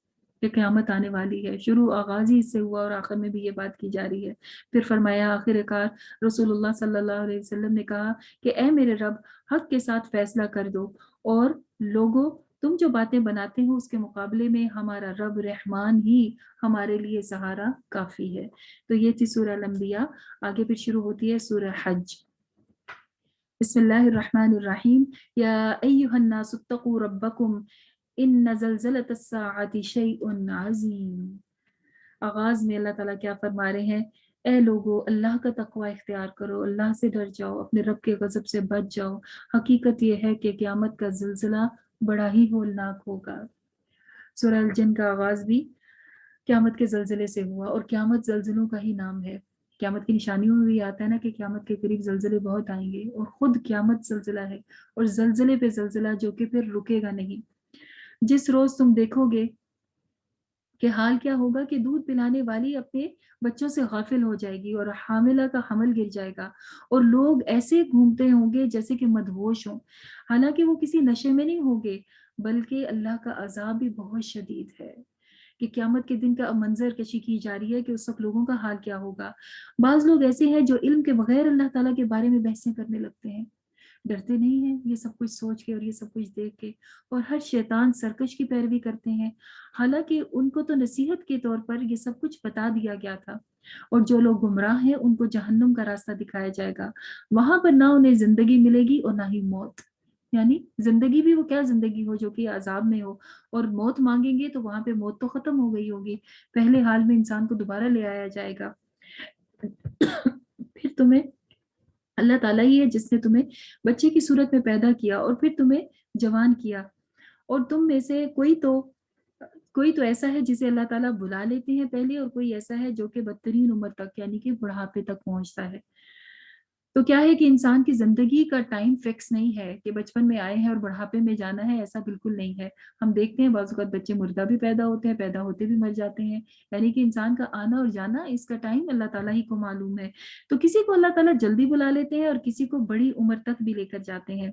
کہ قیامت آنے والی ہے، شروع آغاز ہی اس سے ہوا اور آخر میں بھی یہ بات کی جا رہی ہے۔ پھر فرمایا آخر کار رسول اللہ صلی اللہ علیہ وسلم نے کہا کہ اے میرے رب، حق کے ساتھ فیصلہ کر دو، اور لوگوں تم جو باتیں بناتے ہو اس کے مقابلے میں ہمارا رب رحمان ہی ہمارے لیے سہارا کافی ہے۔ تو یہ تھی سورہ الانبیاء۔ آگے پھر شروع ہوتی ہے سورہ حج۔ بسم اللہ الرحمن الرحیم۔ یا ایہا الناس اتقوا ربکم ان زلزلۃ الساعۃ شیء عظیم۔ آغاز میں اللہ تعالیٰ کیا فرما رہے ہیں؟ اے لوگو، اللہ کا تقوی اختیار کرو، اللہ سے ڈر جاؤ، اپنے رب کے غضب سے بچ جاؤ۔ حقیقت یہ ہے کہ قیامت کا زلزلہ بڑا ہی ہولناک ہوگا۔ سورہ الجن کا آغاز بھی قیامت کے زلزلے سے ہوا، اور قیامت زلزلوں کا ہی نام ہے۔ قیامت کی نشانیوں میں بھی آتا ہے نا کہ قیامت کے قریب زلزلے بہت آئیں گے، اور خود قیامت زلزلہ ہے، اور زلزلے پہ زلزلہ جو کہ پھر رکے گا نہیں۔ جس روز تم دیکھو گے کہ حال کیا ہوگا کہ دودھ پلانے والی اپنے بچوں سے غافل ہو جائے گی، اور حاملہ کا حمل گر جائے گا، اور لوگ ایسے گھومتے ہوں گے جیسے کہ مدہوش ہوں، حالانکہ وہ کسی نشے میں نہیں ہوں گے، بلکہ اللہ کا عذاب بھی بہت شدید ہے۔ کہ قیامت کے دن کا منظر کشی کی جا رہی ہے کہ اس وقت لوگوں کا حال کیا ہوگا۔ بعض لوگ ایسے ہیں جو علم کے بغیر اللہ تعالیٰ کے بارے میں بحثیں کرنے لگتے ہیں، ڈرتے نہیں ہیں یہ سب کچھ سوچ کے اور یہ سب کچھ دیکھ کے، اور ہر شیطان سرکش کی پیروی کرتے ہیں، حالانکہ ان کو تو نصیحت کے طور پر یہ سب کچھ بتا دیا گیا تھا۔ اور جو لوگ گمراہ ہیں ان کو جہنم کا راستہ دکھایا جائے گا، وہاں پر نہ انہیں زندگی ملے گی اور نہ ہی موت۔ یعنی زندگی بھی وہ کیا زندگی ہو جو کہ عذاب میں ہو، اور موت مانگیں گے تو وہاں پہ موت تو ختم ہو گئی ہوگی، پہلے حال میں انسان کو دوبارہ لے آیا جائے گا۔ پھر تمہیں اللہ تعالیٰ ہی ہے جس نے تمہیں بچے کی صورت میں پیدا کیا اور پھر تمہیں جوان کیا، اور تم میں سے کوئی تو ایسا ہے جسے اللہ تعالیٰ بلا لیتے ہیں پہلے، اور کوئی ایسا ہے جو کہ بدترین عمر تک یعنی کہ بڑھاپے تک پہنچتا ہے۔ تو کیا ہے کہ انسان کی زندگی کا ٹائم فکس نہیں ہے کہ بچپن میں آئے ہیں اور بڑھاپے میں جانا ہے، ایسا بالکل نہیں ہے۔ ہم دیکھتے ہیں بعض اوقات بچے مردہ بھی پیدا ہوتے ہیں، پیدا ہوتے بھی مر جاتے ہیں، یعنی کہ انسان کا آنا اور جانا اس کا ٹائم اللہ تعالیٰ ہی کو معلوم ہے۔ تو کسی کو اللہ تعالیٰ جلدی بلا لیتے ہیں اور کسی کو بڑی عمر تک بھی لے کر جاتے ہیں۔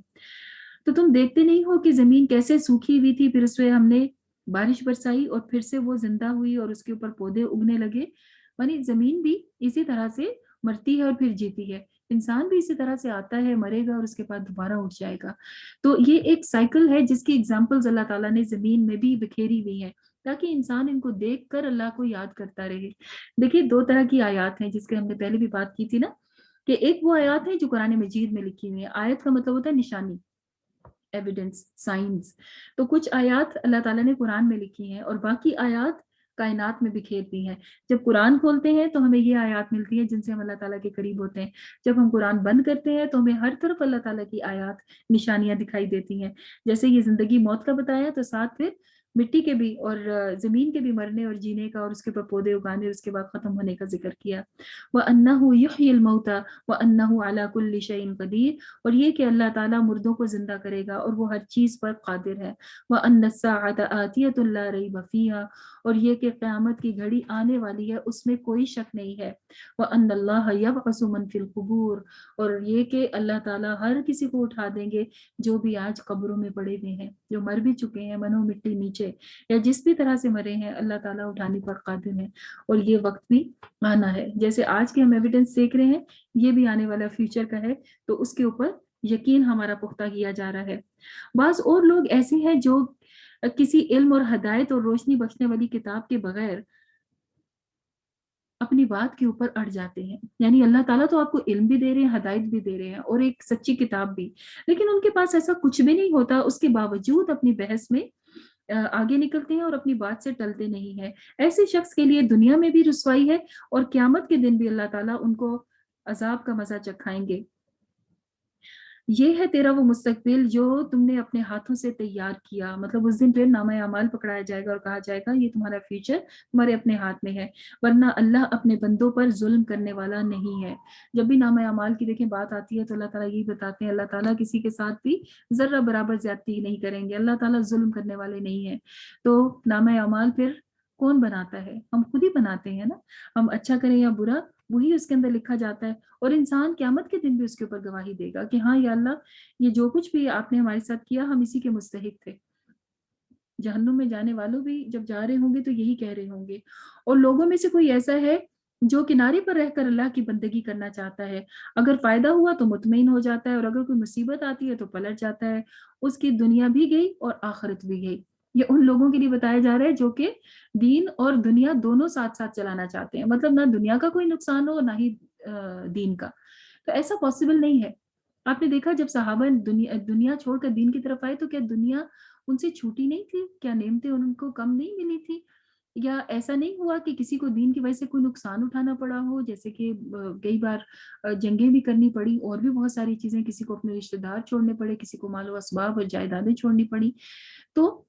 تو تم دیکھتے نہیں ہو کہ زمین کیسے سوکھی ہوئی تھی، پھر اس پہ ہم نے بارش برسائی اور پھر سے وہ زندہ ہوئی اور اس کے اوپر پودے اگنے لگے، یعنی زمین بھی اسی طرح سے مرتی ہے اور پھر جیتی ہے، انسان بھی اسی طرح سے آتا ہے، مرے گا اور اس کے بعد دوبارہ اٹھ جائے گا۔ تو یہ ایک سائیکل ہے جس کی ایگزامپلز اللہ تعالیٰ نے زمین میں بھی بکھیری ہوئی ہیں تاکہ انسان ان کو دیکھ کر اللہ کو یاد کرتا رہے۔ دیکھیے دو طرح کی آیات ہیں جس کے ہم نے پہلے بھی بات کی تھی نا، کہ ایک وہ آیات ہیں جو قرآن مجید میں لکھی ہوئی ہیں، آیت کا مطلب ہوتا ہے نشانی، ایویڈنس، سائنس۔ تو کچھ آیات اللہ تعالیٰ نے قرآن میں لکھی ہیں اور باقی آیات کائنات میں بکھیر دی ہیں۔ جب قرآن کھولتے ہیں تو ہمیں یہ آیات ملتی ہیں جن سے ہم اللہ تعالیٰ کے قریب ہوتے ہیں، جب ہم قرآن بند کرتے ہیں تو ہمیں ہر طرف اللہ تعالیٰ کی آیات، نشانیاں دکھائی دیتی ہیں۔ جیسے یہ زندگی موت کا بتایا تو ساتھ پھر مٹی کے بھی اور زمین کے بھی مرنے اور جینے کا اور اس کے اوپر پودے اگانے اور اس کے بعد ختم ہونے کا ذکر کیا۔ وَأَنَّهُ يُحْيِي الْمَوْتَى وَأَنَّهُ عَلَى كُلِّ شَيْءٍ قَدِيرٌ، اور یہ کہ اللہ تعالیٰ مردوں کو زندہ کرے گا اور وہ ہر چیز پر قادر ہے۔ وَأَنَّ السَّاعَةَ آتِيَةٌ لَا رَيْبَ فِيهَا، اور یہ کہ قیامت کی گھڑی آنے والی ہے، اس میں کوئی شک نہیں ہے۔ وَأَنَّ اللَّهَ يَبْعَثُ مَن فِي الْقُبُورِ، اور یہ کہ اللہ تعالیٰ ہر کسی کو اٹھا دیں گے جو بھی آج قبروں میں پڑے ہوئے ہیں، جو مر بھی چکے ہیں منو مٹی نیچے یا جس بھی طرح سے مرے ہیں، اللہ تعالیٰ اٹھانے پر قادر ہے، اور یہ وقت بھی آنا ہے۔ جیسے آج کے ہم ایویڈنس دیکھ رہے ہیں، یہ بھی آنے والا فیوچر کا ہے، تو اس کے اوپر یقین ہمارا پختہ کیا جا رہا ہے۔ بعض اور لوگ ایسے ہیں جو کسی علم اور ہدایت اور روشنی بخشنے والی کتاب کے بغیر اپنی بات کے اوپر اڑ جاتے ہیں، یعنی اللہ تعالیٰ تو آپ کو علم بھی دے رہے ہیں، ہدایت بھی دے رہے ہیں اور ایک سچی کتاب بھی، لیکن ان کے پاس ایسا کچھ بھی نہیں ہوتا، اس کے باوجود اپنی بحث میں آگے نکلتے ہیں اور اپنی بات سے ٹلتے نہیں ہیں۔ ایسے شخص کے لیے دنیا میں بھی رسوائی ہے اور قیامت کے دن بھی اللہ تعالیٰ ان کو عذاب کا مزہ چکھائیں گے۔ یہ ہے تیرا وہ مستقبل جو تم نے اپنے ہاتھوں سے تیار کیا، مطلب اس دن پھر نامہ اعمال پکڑایا جائے گا اور کہا جائے گا یہ تمہارا فیوچر تمہارے اپنے ہاتھ میں ہے، ورنہ اللہ اپنے بندوں پر ظلم کرنے والا نہیں ہے۔ جب بھی نامہ اعمال کی دیکھیں بات آتی ہے تو اللہ تعالیٰ یہی بتاتے ہیں، اللہ تعالیٰ کسی کے ساتھ بھی ذرہ برابر زیادتی نہیں کریں گے، اللہ تعالیٰ ظلم کرنے والے نہیں ہیں۔ تو نامہ اعمال پھر کون بناتا ہے؟ ہم خود ہی بناتے ہیں نا، ہم اچھا کریں یا برا وہی اس کے اندر لکھا جاتا ہے، اور انسان قیامت کے دن بھی اس کے اوپر گواہی دے گا کہ ہاں یا اللہ یہ جو کچھ بھی آپ نے ہمارے ساتھ کیا ہم اسی کے مستحق تھے۔ جہنم میں جانے والوں بھی جب جا رہے ہوں گے تو یہی کہہ رہے ہوں گے، اور لوگوں میں سے کوئی ایسا ہے جو کنارے پر رہ کر اللہ کی بندگی کرنا چاہتا ہے، اگر فائدہ ہوا تو مطمئن ہو جاتا ہے اور اگر کوئی مصیبت آتی ہے تو پلٹ جاتا ہے، اس کی دنیا بھی گئی اور آخرت بھی گئی۔ یہ ان لوگوں کے لیے بتایا جا رہا ہے جو کہ دین اور دنیا دونوں ساتھ ساتھ چلانا چاہتے ہیں، مطلب نہ دنیا کا کوئی نقصان ہو نہ ہی دین کا، تو ایسا پاسبل نہیں ہے۔ آپ نے دیکھا جب صحابہ دنیا چھوڑ کر دین کی طرف آئے تو کیا دنیا ان سے چھوٹی نہیں تھی؟ کیا نعمتیں ان کو کم نہیں ملی تھی؟ یا ایسا نہیں ہوا کہ کسی کو دین کی وجہ سے کوئی نقصان اٹھانا پڑا ہو، جیسے کہ کئی بار جنگیں بھی کرنی پڑی اور بھی بہت ساری چیزیں، کسی کو اپنے رشتہ دار چھوڑنے پڑے، کسی کو مال و اسباب اور جائیدادیں چھوڑنی پڑی۔ تو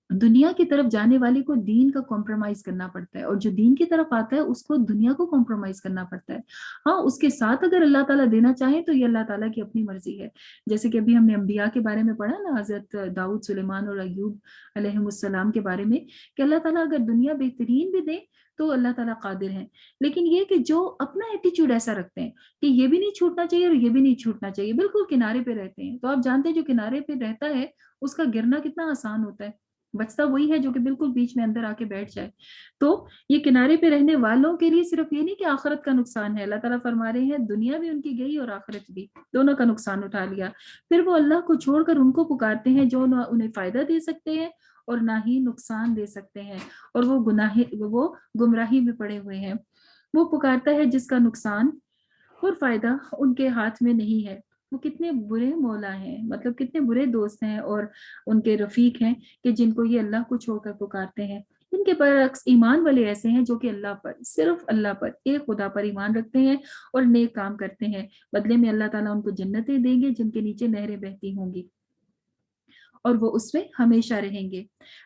دنیا کی طرف جانے والے کو دین کا کمپرومائز کرنا پڑتا ہے، اور جو دین کی طرف آتا ہے اس کو دنیا کو کمپرومائز کرنا پڑتا ہے۔ ہاں اس کے ساتھ اگر اللہ تعالیٰ دینا چاہے تو یہ اللہ تعالیٰ کی اپنی مرضی ہے، جیسے کہ ابھی ہم نے انبیاء کے بارے میں پڑھا نا، حضرت داؤد، سلیمان اور ایوب علیہ السلام کے بارے میں، کہ اللہ تعالیٰ اگر دنیا بہترین بھی دے تو اللہ تعالیٰ قادر ہیں، لیکن یہ کہ جو اپنا ایٹیچیوڈ ایسا رکھتے ہیں کہ یہ بھی نہیں چھوٹنا چاہیے اور یہ بھی نہیں چھوٹنا چاہیے، بالکل کنارے پہ رہتے ہیں، تو آپ جانتے ہیں جو کنارے پہ رہتا ہے اس کا گرنا کتنا آسان ہوتا ہے، بچتا وہی ہے جو کہ بالکل بیچ میں اندر آ کے بیٹھ جائے۔ تو یہ کنارے پہ رہنے والوں کے لیے صرف یہ نہیں کہ آخرت کا نقصان ہے، اللہ تعالیٰ فرما رہے ہیں دنیا بھی ان کی گئی اور آخرت بھی، دونوں کا نقصان اٹھا لیا۔ پھر وہ اللہ کو چھوڑ کر ان کو پکارتے ہیں جو نہ انہیں فائدہ دے سکتے ہیں اور نہ ہی نقصان دے سکتے ہیں، اور وہ گمراہی میں پڑے ہوئے ہیں۔ وہ پکارتا ہے جس کا نقصان اور فائدہ ان کے ہاتھ میں نہیں ہے۔ وہ کتنے برے مولا ہیں، مطلب کتنے برے دوست ہیں اور ان کے رفیق ہیں کہ جن کو یہ اللہ کو چھوڑ کر پکارتے ہیں۔ ان کے برعکس ایمان والے ایسے ہیں جو کہ اللہ پر، صرف اللہ پر، ایک خدا پر ایمان رکھتے ہیں اور نیک کام کرتے ہیں۔ بدلے میں اللہ تعالیٰ ان کو جنتیں دیں گے جن کے نیچے نہریں بہتی ہوں گی اور وہ اس میں ہمیشہ رہیں گے۔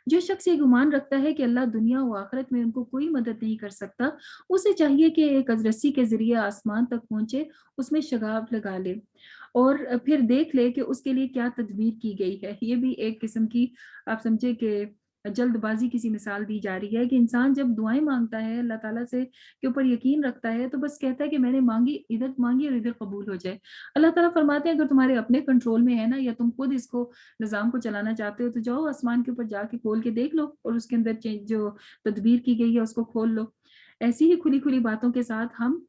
جو شخص یہ گمان رکھتا ہے کہ اللہ دنیا و آخرت میں ان کو کوئی مدد نہیں کر سکتا، اسے چاہیے کہ ایک رسی کے ذریعے آسمان تک پہنچے، اس میں شگاف لگا لے اور پھر دیکھ لے کہ اس کے لیے کیا تدبیر کی گئی ہے۔ یہ بھی ایک قسم کی آپ سمجھے کہ جلد بازی کی سی مثال دی جا رہی ہے کہ انسان جب دعائیں مانگتا ہے اللہ تعالیٰ سے کے اوپر یقین رکھتا ہے تو بس کہتا ہے کہ میں نے مانگی مانگی اور ادھر قبول ہو جائے۔ اللہ تعالیٰ فرماتے ہیں اگر تمہارے اپنے کنٹرول میں ہے نا، یا تم خود اس کو نظام کو چلانا چاہتے ہو تو جاؤ آسمان کے اوپر جا کے کھول کے دیکھ لو اور اس کے اندر جو تدبیر کی گئی ہے اس کو کھول لو۔ ایسی ہی کھلی کھلی باتوں کے ساتھ ہم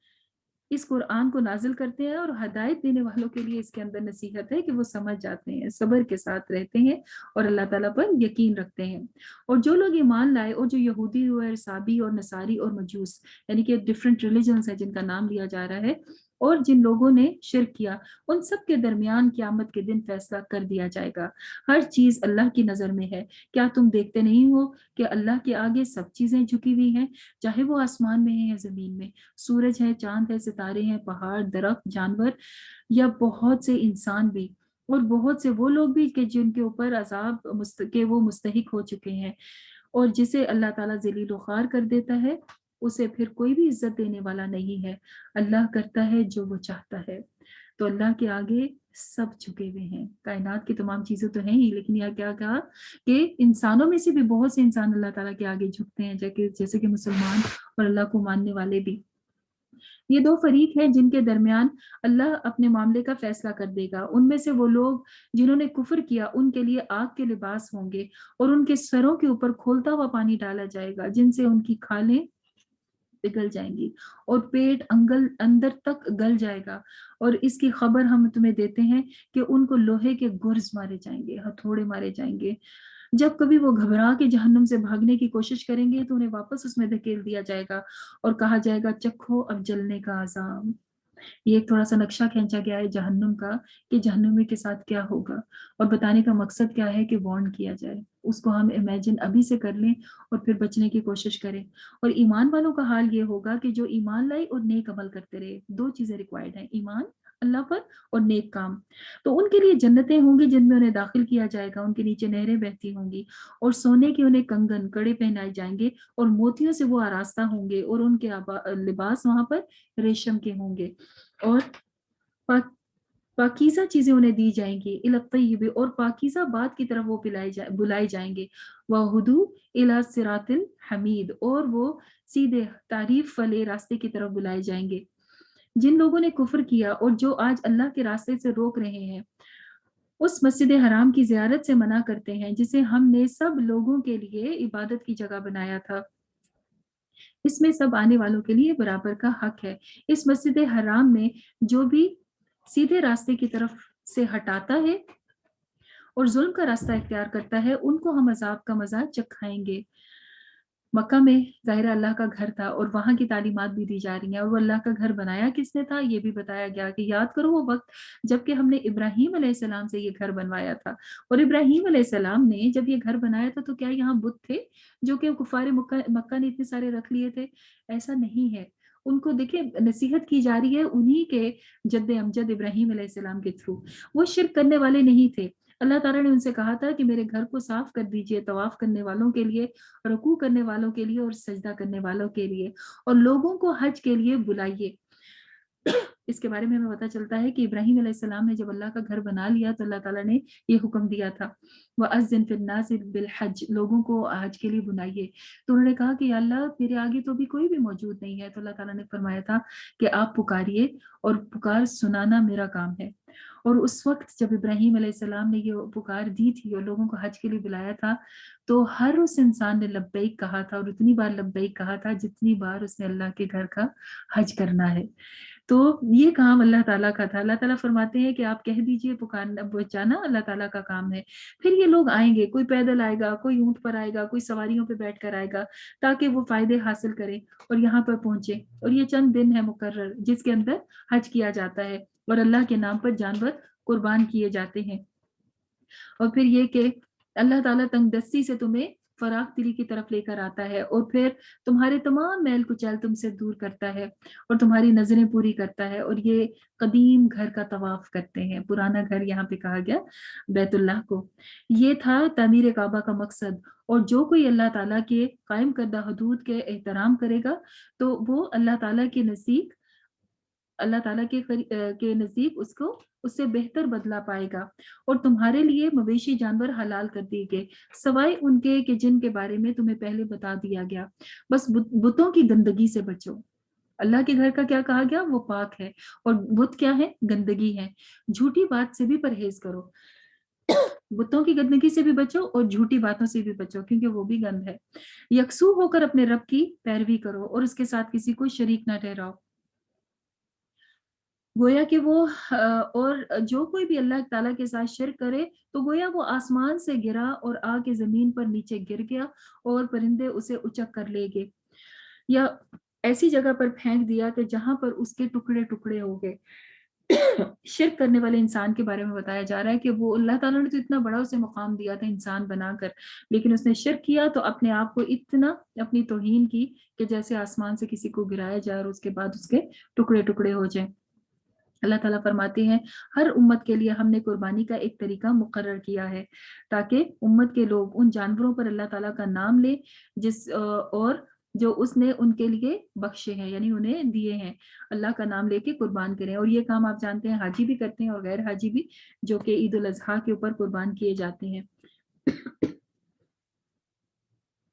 اس قرآن کو نازل کرتے ہیں اور ہدایت دینے والوں کے لیے اس کے اندر نصیحت ہے کہ وہ سمجھ جاتے ہیں، صبر کے ساتھ رہتے ہیں اور اللہ تعالیٰ پر یقین رکھتے ہیں۔ اور جو لوگ ایمان لائے اور جو یہودی اور عیسائی اور نصاری اور مجوس یعنی کہ ڈفرینٹ ریلیجنز ہیں جن کا نام لیا جا رہا ہے، اور جن لوگوں نے شرک کیا، ان سب کے درمیان قیامت کے دن فیصلہ کر دیا جائے گا۔ ہر چیز اللہ کی نظر میں ہے۔ کیا تم دیکھتے نہیں ہو کہ اللہ کے آگے سب چیزیں جھکی ہوئی ہیں، چاہے وہ آسمان میں ہیں یا زمین میں، سورج ہے، چاند ہے، ستارے ہیں، پہاڑ، درخت، جانور یا بہت سے انسان بھی، اور بہت سے وہ لوگ بھی کہ جن کے اوپر عذاب کے وہ مستحق ہو چکے ہیں۔ اور جسے اللہ تعالیٰ ذلیل و خوار کر دیتا ہے اسے پھر کوئی بھی عزت دینے والا نہیں ہے۔ اللہ کرتا ہے جو وہ چاہتا ہے۔ تو اللہ کے آگے سب جھکے ہوئے ہیں۔ کائنات کی تمام چیزیں تو ہیں ہی، لیکن یہ کیا کہا کہ انسانوں میں سے بھی بہت سے انسان اللہ تعالیٰ کے آگے جھکتے ہیں، جیسے کہ مسلمان اور اللہ کو ماننے والے بھی۔ یہ دو فریق ہیں جن کے درمیان اللہ اپنے معاملے کا فیصلہ کر دے گا۔ ان میں سے وہ لوگ جنہوں نے کفر کیا ان کے لیے آگ کے لباس ہوں گے اور ان کے سروں کے اوپر کھولتا ہوا پانی ڈالا جائے گا جن سے ان کی کھالیں پگھل جائیں گی اور پیٹ اندر تک گل جائے گا۔ اور اس کی خبر ہم تمہیں دیتے ہیں کہ ان کو لوہے کے گرز مارے جائیں گے، ہتھوڑے مارے جائیں گے۔ جب کبھی وہ گھبرا کے جہنم سے بھاگنے کی کوشش کریں گے تو انہیں واپس اس میں دھکیل دیا جائے گا اور کہا جائے گا چکھو اب جلنے کا عذاب۔ یہ ایک تھوڑا سا نقشہ کھینچا گیا ہے جہنم کا کہ جہنمی کے ساتھ کیا ہوگا، اور بتانے کا مقصد کیا ہے کہ وارن کیا جائے۔ اس کو ہم امیجن ابھی سے کر لیں اور پھر بچنے کی کوشش کریں۔ اور ایمان والوں کا حال یہ ہوگا کہ جو ایمان لائے اور نیک عمل کرتے رہے۔ دو چیزیں ریکوائرڈ ہیں، ایمان اللہ پر اور نیک کام۔ تو ان کے لیے جنتیں ہوں گی جن میں انہیں داخل کیا جائے گا، ان کے نیچے نہریں بہتی ہوں گی، اور سونے کے انہیں کنگن کڑے پہنائے جائیں گے اور موتیوں سے وہ آراستہ ہوں گے، اور ان کے لباس وہاں پر ریشم کے ہوں گے، اور پاکیزہ چیزیں انہیں دی جائیں گی، الطیب، اور پاکیزہ بات کی طرف وہ بلائے جائیں گے، وہدو الی صراط الحمید، اور وہ سیدھے تعریف والے راستے کی طرف بلائے جائیں گے۔ جن لوگوں نے کفر کیا اور جو آج اللہ کے راستے سے روک رہے ہیں، اس مسجد حرام کی زیارت سے منع کرتے ہیں جسے ہم نے سب لوگوں کے لیے عبادت کی جگہ بنایا تھا، اس میں سب آنے والوں کے لیے برابر کا حق ہے۔ اس مسجد حرام میں جو بھی سیدھے راستے کی طرف سے ہٹاتا ہے اور ظلم کا راستہ اختیار کرتا ہے ان کو ہم عذاب کا مزہ چکھائیں گے۔ مکہ میں ظاہر اللہ کا گھر تھا اور وہاں کی تعلیمات بھی دی جا رہی ہیں، اور وہ اللہ کا گھر بنایا کس نے تھا یہ بھی بتایا گیا کہ یاد کرو وہ وقت جب کہ ہم نے ابراہیم علیہ السلام سے یہ گھر بنوایا تھا، اور ابراہیم علیہ السلام نے جب یہ گھر بنایا تھا تو کیا یہاں بت تھے جو کہ کفار مکہ نے اتنے سارے رکھ لیے تھے؟ ایسا نہیں ہے۔ ان کو دیکھیں نصیحت کی جا رہی ہے انہی کے جد امجد ابراہیم علیہ السلام کے تھرو۔ وہ شرک کرنے والے نہیں تھے۔ اللہ تعالیٰ نے ان سے کہا تھا کہ میرے گھر کو صاف کر دیجئے طواف کرنے والوں کے لیے، رکوع کرنے والوں کے لیے اور سجدہ کرنے والوں کے لیے، اور لوگوں کو حج کے لیے بلائیے۔ اس کے بارے میں ہمیں پتہ چلتا ہے کہ ابراہیم علیہ السلام نے جب اللہ کا گھر بنا لیا تو اللہ تعالیٰ نے یہ حکم دیا تھا وَأَذِّن فِي النَّاسِ بِالْحَجِّ، لوگوں کو حج کے لیے بلائیے۔ تو انہوں نے کہا کہ یا اللہ میرے آگے تو بھی کوئی بھی موجود نہیں ہے، تو اللہ تعالیٰ نے فرمایا تھا کہ آپ پکاریے، اور پکار سنانا میرا کام ہے۔ اور اس وقت جب ابراہیم علیہ السلام نے یہ پکار دی تھی اور لوگوں کو حج کے لیے بلایا تھا تو ہر اس انسان نے لبیک کہا تھا، اور اتنی بار لبیک کہا تھا جتنی بار اس نے اللہ کے گھر کا حج کرنا ہے۔ تو یہ کام اللہ تعالیٰ کا تھا. اللہ تعالیٰ فرماتے ہیں کہ آپ کہہ دیجئے پکارنا بچانا اللہ تعالیٰ کا کام ہے. پھر یہ لوگ آئیں گے، کوئی پیدل آئے گا، کوئی اونٹ پر آئے گا، کوئی سواریوں پہ بیٹھ کر آئے گا تاکہ وہ فائدے حاصل کرے اور یہاں پر پہنچے. اور یہ چند دن ہے مقرر جس کے اندر حج کیا جاتا ہے اور اللہ کے نام پر جانور قربان کیے جاتے ہیں. اور پھر یہ کہ اللہ تعالیٰ تنگ دستی سے تمہیں فراغ دلی کی طرف لے کر آتا ہے اور پھر تمہارے تمام میل کچیل تم سے دور کرتا ہے اور تمہاری نظریں پوری کرتا ہے. اور یہ قدیم گھر کا طواف کرتے ہیں، پرانا گھر یہاں پہ کہا گیا بیت اللہ کو. یہ تھا تعمیر کعبہ کا مقصد. اور جو کوئی اللہ تعالیٰ کے قائم کردہ حدود کے احترام کرے گا تو وہ اللہ تعالیٰ کے نزدیک کے نزدیک اس سے بہتر بدلہ پائے گا. اور تمہارے لیے مویشی جانور حلال کر دیے گئے سوائے ان کے کہ جن کے بارے میں تمہیں پہلے بتا دیا گیا. بس بتوں کی گندگی سے بچو. اللہ کے گھر کا کیا کہا گیا؟ وہ پاک ہے. اور بت کیا ہے؟ گندگی ہے. جھوٹی بات سے بھی پرہیز کرو. بتوں کی گندگی سے بھی بچو اور جھوٹی باتوں سے بھی بچو کیونکہ وہ بھی گند ہے. یکسو ہو کر اپنے رب کی پیروی کرو اور اس کے ساتھ کسی کو شریک نہ ٹھہراؤ. گویا کہ وہ اور جو کوئی بھی اللہ تعالیٰ کے ساتھ شرک کرے تو گویا وہ آسمان سے گرا اور آ کے زمین پر نیچے گر گیا اور پرندے اسے اچک کر لے گئے یا ایسی جگہ پر پھینک دیا کہ جہاں پر اس کے ٹکڑے ٹکڑے ہو گئے. شرک کرنے والے انسان کے بارے میں بتایا جا رہا ہے کہ وہ اللہ تعالیٰ نے تو اتنا بڑا اسے مقام دیا تھا انسان بنا کر، لیکن اس نے شرک کیا تو اپنے آپ کو اتنا اپنی توہین کی کہ جیسے آسمان سے کسی کو گرایا جائے اور اس کے بعد اس کے ٹکڑے ٹکڑے ہو جائیں. اللہ تعالیٰ فرماتے ہیں ہر امت کے لیے ہم نے قربانی کا ایک طریقہ مقرر کیا ہے تاکہ امت کے لوگ ان جانوروں پر اللہ تعالیٰ کا نام لیں اور جو اس نے ان کے لیے بخشے ہیں یعنی انہیں دیے ہیں اللہ کا نام لے کے قربان کریں. اور یہ کام آپ جانتے ہیں حاجی بھی کرتے ہیں اور غیر حاجی بھی جو کہ عید الاضحیٰ کے اوپر قربان کیے جاتے ہیں.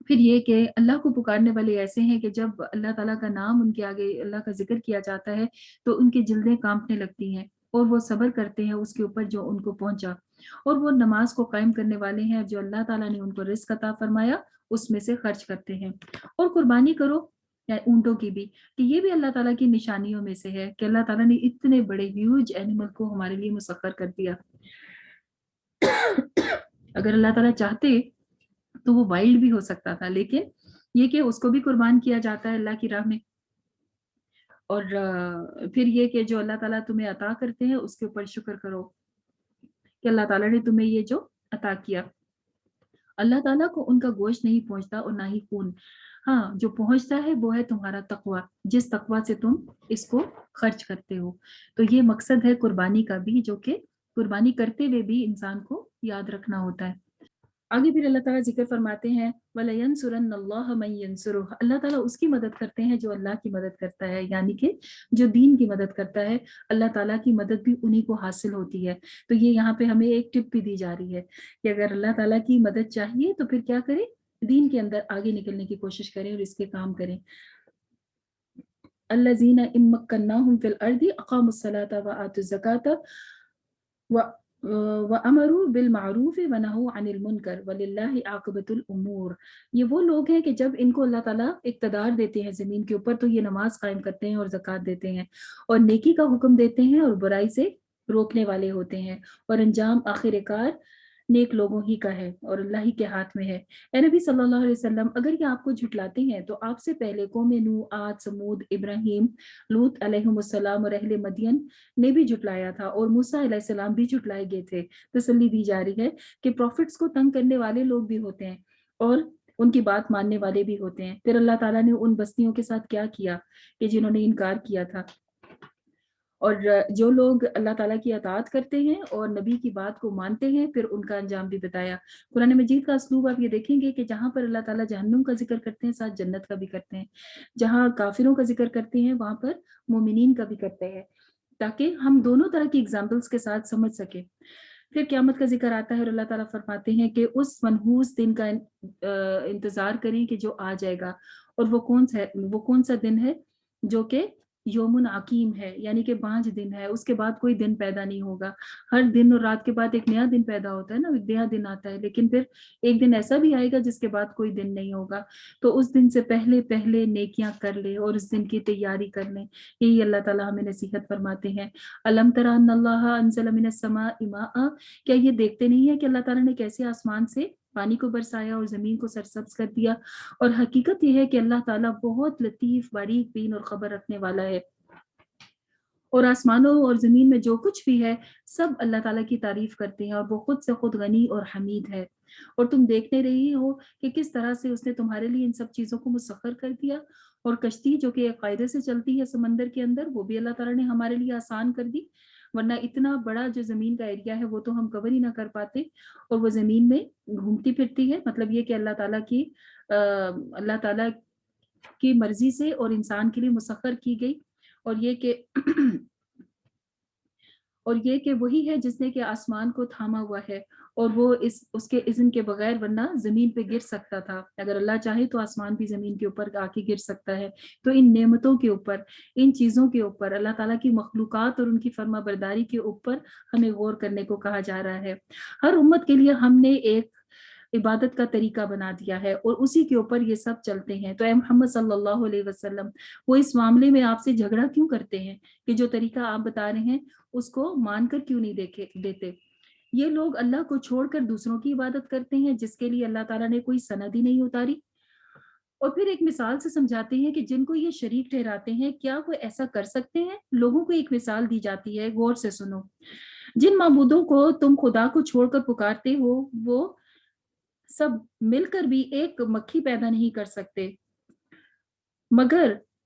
پھر یہ کہ اللہ کو پکارنے والے ایسے ہیں کہ جب اللہ تعالیٰ کا نام ان کے آگے اللہ کا ذکر کیا جاتا ہے تو ان کی جلدیں کانپنے لگتی ہیں اور وہ صبر کرتے ہیں اس کے اوپر جو ان کو پہنچا. اور وہ نماز کو قائم کرنے والے ہیں جو اللہ تعالیٰ نے ان کو رزق عطا فرمایا اس میں سے خرچ کرتے ہیں. اور قربانی کرو یا اونٹوں کی بھی کہ یہ بھی اللہ تعالیٰ کی نشانیوں میں سے ہے کہ اللہ تعالیٰ نے اتنے بڑے ہیوج اینیمل کو ہمارے لیے مسخر کر دیا. اگر اللہ تعالیٰ چاہتے تو وہ وائلڈ بھی ہو سکتا تھا، لیکن یہ کہ اس کو بھی قربان کیا جاتا ہے اللہ کی راہ میں. اور پھر یہ کہ جو اللہ تعالیٰ تمہیں عطا کرتے ہیں اس کے اوپر شکر کرو کہ اللہ تعالیٰ نے تمہیں یہ جو عطا کیا. اللہ تعالیٰ کو ان کا گوشت نہیں پہنچتا اور نہ ہی خون. ہاں جو پہنچتا ہے وہ ہے تمہارا تقویٰ، جس تقویٰ سے تم اس کو خرچ کرتے ہو. تو یہ مقصد ہے قربانی کا بھی جو کہ قربانی کرتے ہوئے بھی انسان کو یاد رکھنا ہوتا ہے. آگے پھر اللہ تعالیٰ ذکر فرماتے ہیں وَلَيَنْصُرَنَّ اللَّهَ مَن يَنْصُرُهُ. اللہ تعالیٰ اس کی مدد کرتے ہیں جو اللہ کی مدد کرتا ہے، یعنی کہ جو دین کی مدد کرتا ہے اللہ تعالیٰ کی مدد بھی انہی کو حاصل ہوتی ہے. تو یہ یہاں پہ ہمیں ایک ٹپ بھی دی جا رہی ہے کہ اگر اللہ تعالیٰ کی مدد چاہیے تو پھر کیا کریں؟ دین کے اندر آگے نکلنے کی کوشش کریں اور اس کے کام کریں. الَّذِينَ إِن مَّكَّنَّاهُمْ فِي الْأَرْضِ أَقَامُوا الصَّلَاةَ وَآتَوُا الزَّكَاةَ وَأَمَرُوا بِالْمَعْرُوفِ وَنَهَوْا عَنِ الْمُنكَرِ وَلِلَّهِ عَاقِبَةُ الْأُمُورِ. یہ وہ لوگ ہیں کہ جب ان کو اللہ تعالیٰ اقتدار دیتے ہیں زمین کے اوپر تو یہ نماز قائم کرتے ہیں اور زکوٰۃ دیتے ہیں اور نیکی کا حکم دیتے ہیں اور برائی سے روکنے والے ہوتے ہیں اور انجام آخر کار نیک لوگوں ہی کا ہے اور اللہ ہی کے ہاتھ میں ہے. اے نبی صلی اللہ علیہ وسلم اگر یہ آپ کو جھٹلاتے ہیں تو آپ سے پہلے قوم نوح، عاد، سمود، ابراہیم، لوط علیہم السلام اور اہل مدین نے بھی جھٹلایا تھا اور موسیٰ علیہ السلام بھی جھٹلائے گئے تھے. تسلی دی جا رہی ہے کہ پروفٹس کو تنگ کرنے والے لوگ بھی ہوتے ہیں اور ان کی بات ماننے والے بھی ہوتے ہیں. پھر اللہ تعالیٰ نے ان بستیوں کے ساتھ کیا کیا کہ جنہوں نے انکار کیا تھا. اور جو لوگ اللہ تعالیٰ کی اطاعت کرتے ہیں اور نبی کی بات کو مانتے ہیں پھر ان کا انجام بھی بتایا. قرآن مجید کا اسلوب آپ یہ دیکھیں گے کہ جہاں پر اللہ تعالیٰ جہنم کا ذکر کرتے ہیں ساتھ جنت کا بھی کرتے ہیں، جہاں کافروں کا ذکر کرتے ہیں وہاں پر مومنین کا بھی کرتے ہیں تاکہ ہم دونوں طرح کی اگزامپلس کے ساتھ سمجھ سکیں. پھر قیامت کا ذکر آتا ہے اور اللہ تعالیٰ فرماتے ہیں کہ اس منحوس دن کا انتظار کریں کہ جو آ جائے گا. اور وہ کون سا دن ہے جو کہ یومن عقیم ہے، یعنی کہ 5 دن ہے، اس کے بعد کوئی دن پیدا نہیں ہوگا۔ ہر دن اور رات کے بعد ایک نیا دن پیدا ہوتا ہے نا، ایک نیا دن آتا ہے، لیکن پھر ایک دن ایسا بھی آئے گا جس کے بعد کوئی دن نہیں ہوگا۔ تو اس دن سے پہلے پہلے نیکیاں کر لے اور اس دن کی تیاری کر لیں، یہی اللہ تعالیٰ ہمیں نصیحت فرماتے ہیں۔ الم تر ان اللہ انزل من السماء ماء، کیا یہ دیکھتے نہیں ہے کہ اللہ تعالیٰ نے کیسے آسمان سے پانی کو برسایا اور زمین کو سرسبز کر دیا؟ اور حقیقت یہ ہے کہ اللہ تعالیٰ بہت لطیف، باریک بین اور خبر رکھنے والا ہے، اور آسمانوں اور زمین میں جو کچھ بھی ہے سب اللہ تعالیٰ کی تعریف کرتے ہیں، اور وہ خود سے خود غنی اور حمید ہے۔ اور تم دیکھنے رہی ہو کہ کس طرح سے اس نے تمہارے لیے ان سب چیزوں کو مسخر کر دیا، اور کشتی جو کہ ایک قاعدے سے چلتی ہے سمندر کے اندر، وہ بھی اللہ تعالیٰ نے ہمارے لیے آسان کر دی، ورنہ اتنا بڑا جو زمین کا ایریا ہے وہ تو ہم کور ہی نہ کر پاتے، اور وہ زمین میں گھومتی پھرتی ہے۔ مطلب یہ کہ اللہ تعالیٰ کی مرضی سے اور انسان کے لیے مسخر کی گئی، اور یہ کہ وہی ہے جس نے کہ آسمان کو تھاما ہوا ہے، اور وہ اس کے اذن کے بغیر ورنہ زمین پہ گر سکتا تھا، اگر اللہ چاہے تو آسمان بھی زمین کے اوپر آ کے گر سکتا ہے۔ تو ان نعمتوں کے اوپر، ان چیزوں کے اوپر، اللہ تعالیٰ کی مخلوقات اور ان کی فرما برداری کے اوپر ہمیں غور کرنے کو کہا جا رہا ہے۔ ہر امت کے لیے ہم نے ایک عبادت کا طریقہ بنا دیا ہے، اور اسی کے اوپر یہ سب چلتے ہیں۔ تو اے محمد صلی اللہ علیہ وسلم، وہ اس معاملے میں آپ سے جھگڑا کیوں کرتے ہیں کہ جو طریقہ آپ بتا رہے ہیں اس کو مان کر کیوں نہیں دیتے؟ یہ لوگ اللہ کو چھوڑ کر دوسروں کی عبادت کرتے ہیں جس کے لیے اللہ تعالیٰ نے کوئی سند ہی نہیں اتاری، اور پھر ایک مثال سے سمجھاتے ہیں کہ جن کو یہ شریک ٹھہراتے ہیں کیا وہ ایسا کر سکتے ہیں؟ لوگوں کو ایک مثال دی جاتی ہے، غور سے سنو۔ جن معبودوں کو تم خدا کو چھوڑ کر پکارتے ہو وہ سب مل کر بھی ایک مکھی پیدا نہیں کر سکتے،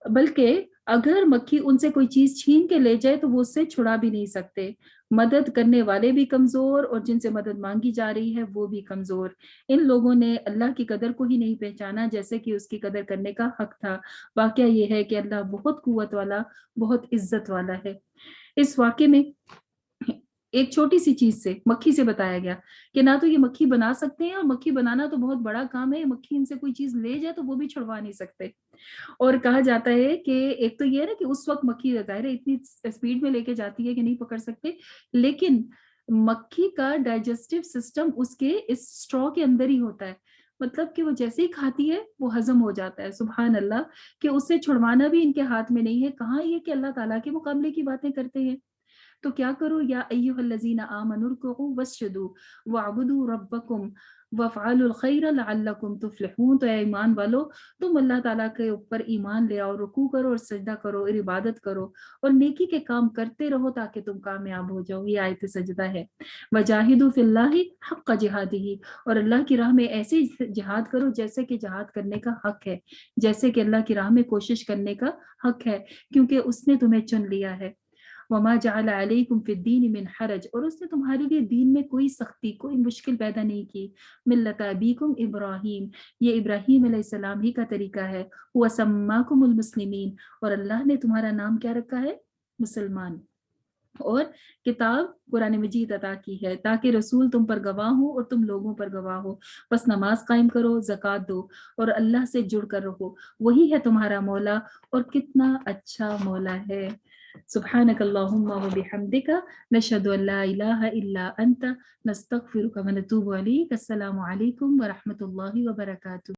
بلکہ اگر مکھی ان سے کوئی چیز چھین کے لے جائے تو وہ اس سے چھڑا بھی نہیں سکتے۔ مدد کرنے والے بھی کمزور اور جن سے مدد مانگی جا رہی ہے وہ بھی کمزور۔ ان لوگوں نے اللہ کی قدر کو ہی نہیں پہچانا جیسے کہ اس کی قدر کرنے کا حق تھا۔ واقعہ یہ ہے کہ اللہ بہت قوت والا، بہت عزت والا ہے۔ اس واقعے میں ایک چھوٹی سی چیز سے، مکھی سے بتایا گیا کہ نہ تو یہ مکھی بنا سکتے ہیں، اور مکھی بنانا تو بہت بڑا کام ہے، مکھی ان سے کوئی چیز لے جائے تو وہ بھی چھڑوا نہیں سکتے۔ اور کہا جاتا ہے کہ ایک تو یہ ہے نا کہ اس وقت مکھی ظاہر ہے اتنی اسپیڈ میں لے کے جاتی ہے کہ نہیں پکڑ سکتے، لیکن مکھی کا ڈائجسٹو سسٹم اس کے اس اسٹرو کے اندر ہی ہوتا ہے، مطلب کہ وہ جیسے ہی کھاتی ہے وہ ہضم ہو جاتا ہے۔ سبحان اللہ، کہ اسے چھڑوانا بھی ان کے ہاتھ میں نہیں ہے۔ کہاں یہ کہ اللہ تعالیٰ کے مقابلے کی باتیں کرتے ہیں؟ تو کیا کرو، یا ایھا الذین آمنوا ارکعوا واسجدوا واعبدوا ربکم وافعلوا الخیر لعلکم تفلحون۔ تو اے ایمان والو، تم اللہ تعالیٰ کے اوپر ایمان لے آؤ، رکوع کرو اور سجدہ کرو اور عبادت کرو، اور نیکی کے کام کرتے رہو تاکہ تم کامیاب ہو جاؤ۔ یہ آیت سجدہ ہے۔ وجاہدوا فی اللہ حق جہادہ، اور اللہ کی راہ میں ایسے جہاد کرو جیسے کہ جہاد کرنے کا حق ہے، جیسے کہ اللہ کی راہ میں کوشش کرنے کا حق ہے، کیونکہ اس نے تمہیں چن لیا ہے۔ وما جعل علیکم فی الدین من حرج، اور اس نے تمہارے لیے دین میں کوئی سختی، کوئی مشکل پیدا نہیں کی۔ ملت ابیکم ابراہیم، یہ ابراہیم علیہ السلام ہی کا طریقہ ہے۔ هو سماکم المسلمین، اور اللہ نے تمہارا نام کیا رکھا ہے؟ مسلمان۔ اور کتاب قرآن مجید عطا کی ہے تاکہ رسول تم پر گواہ ہو اور تم لوگوں پر گواہ ہو۔ بس نماز قائم کرو، زکوٰۃ دو، اور اللہ سے جڑ کر رہو، وہی ہے تمہارا مولا، اور کتنا اچھا مولا ہے۔ سبحانک اللہم و بحمدک، نشہد ان لا الہ الا انت، نستغفرک و نتوب الیک۔ السلام علیکم ورحمۃ اللہ وبرکاتہ۔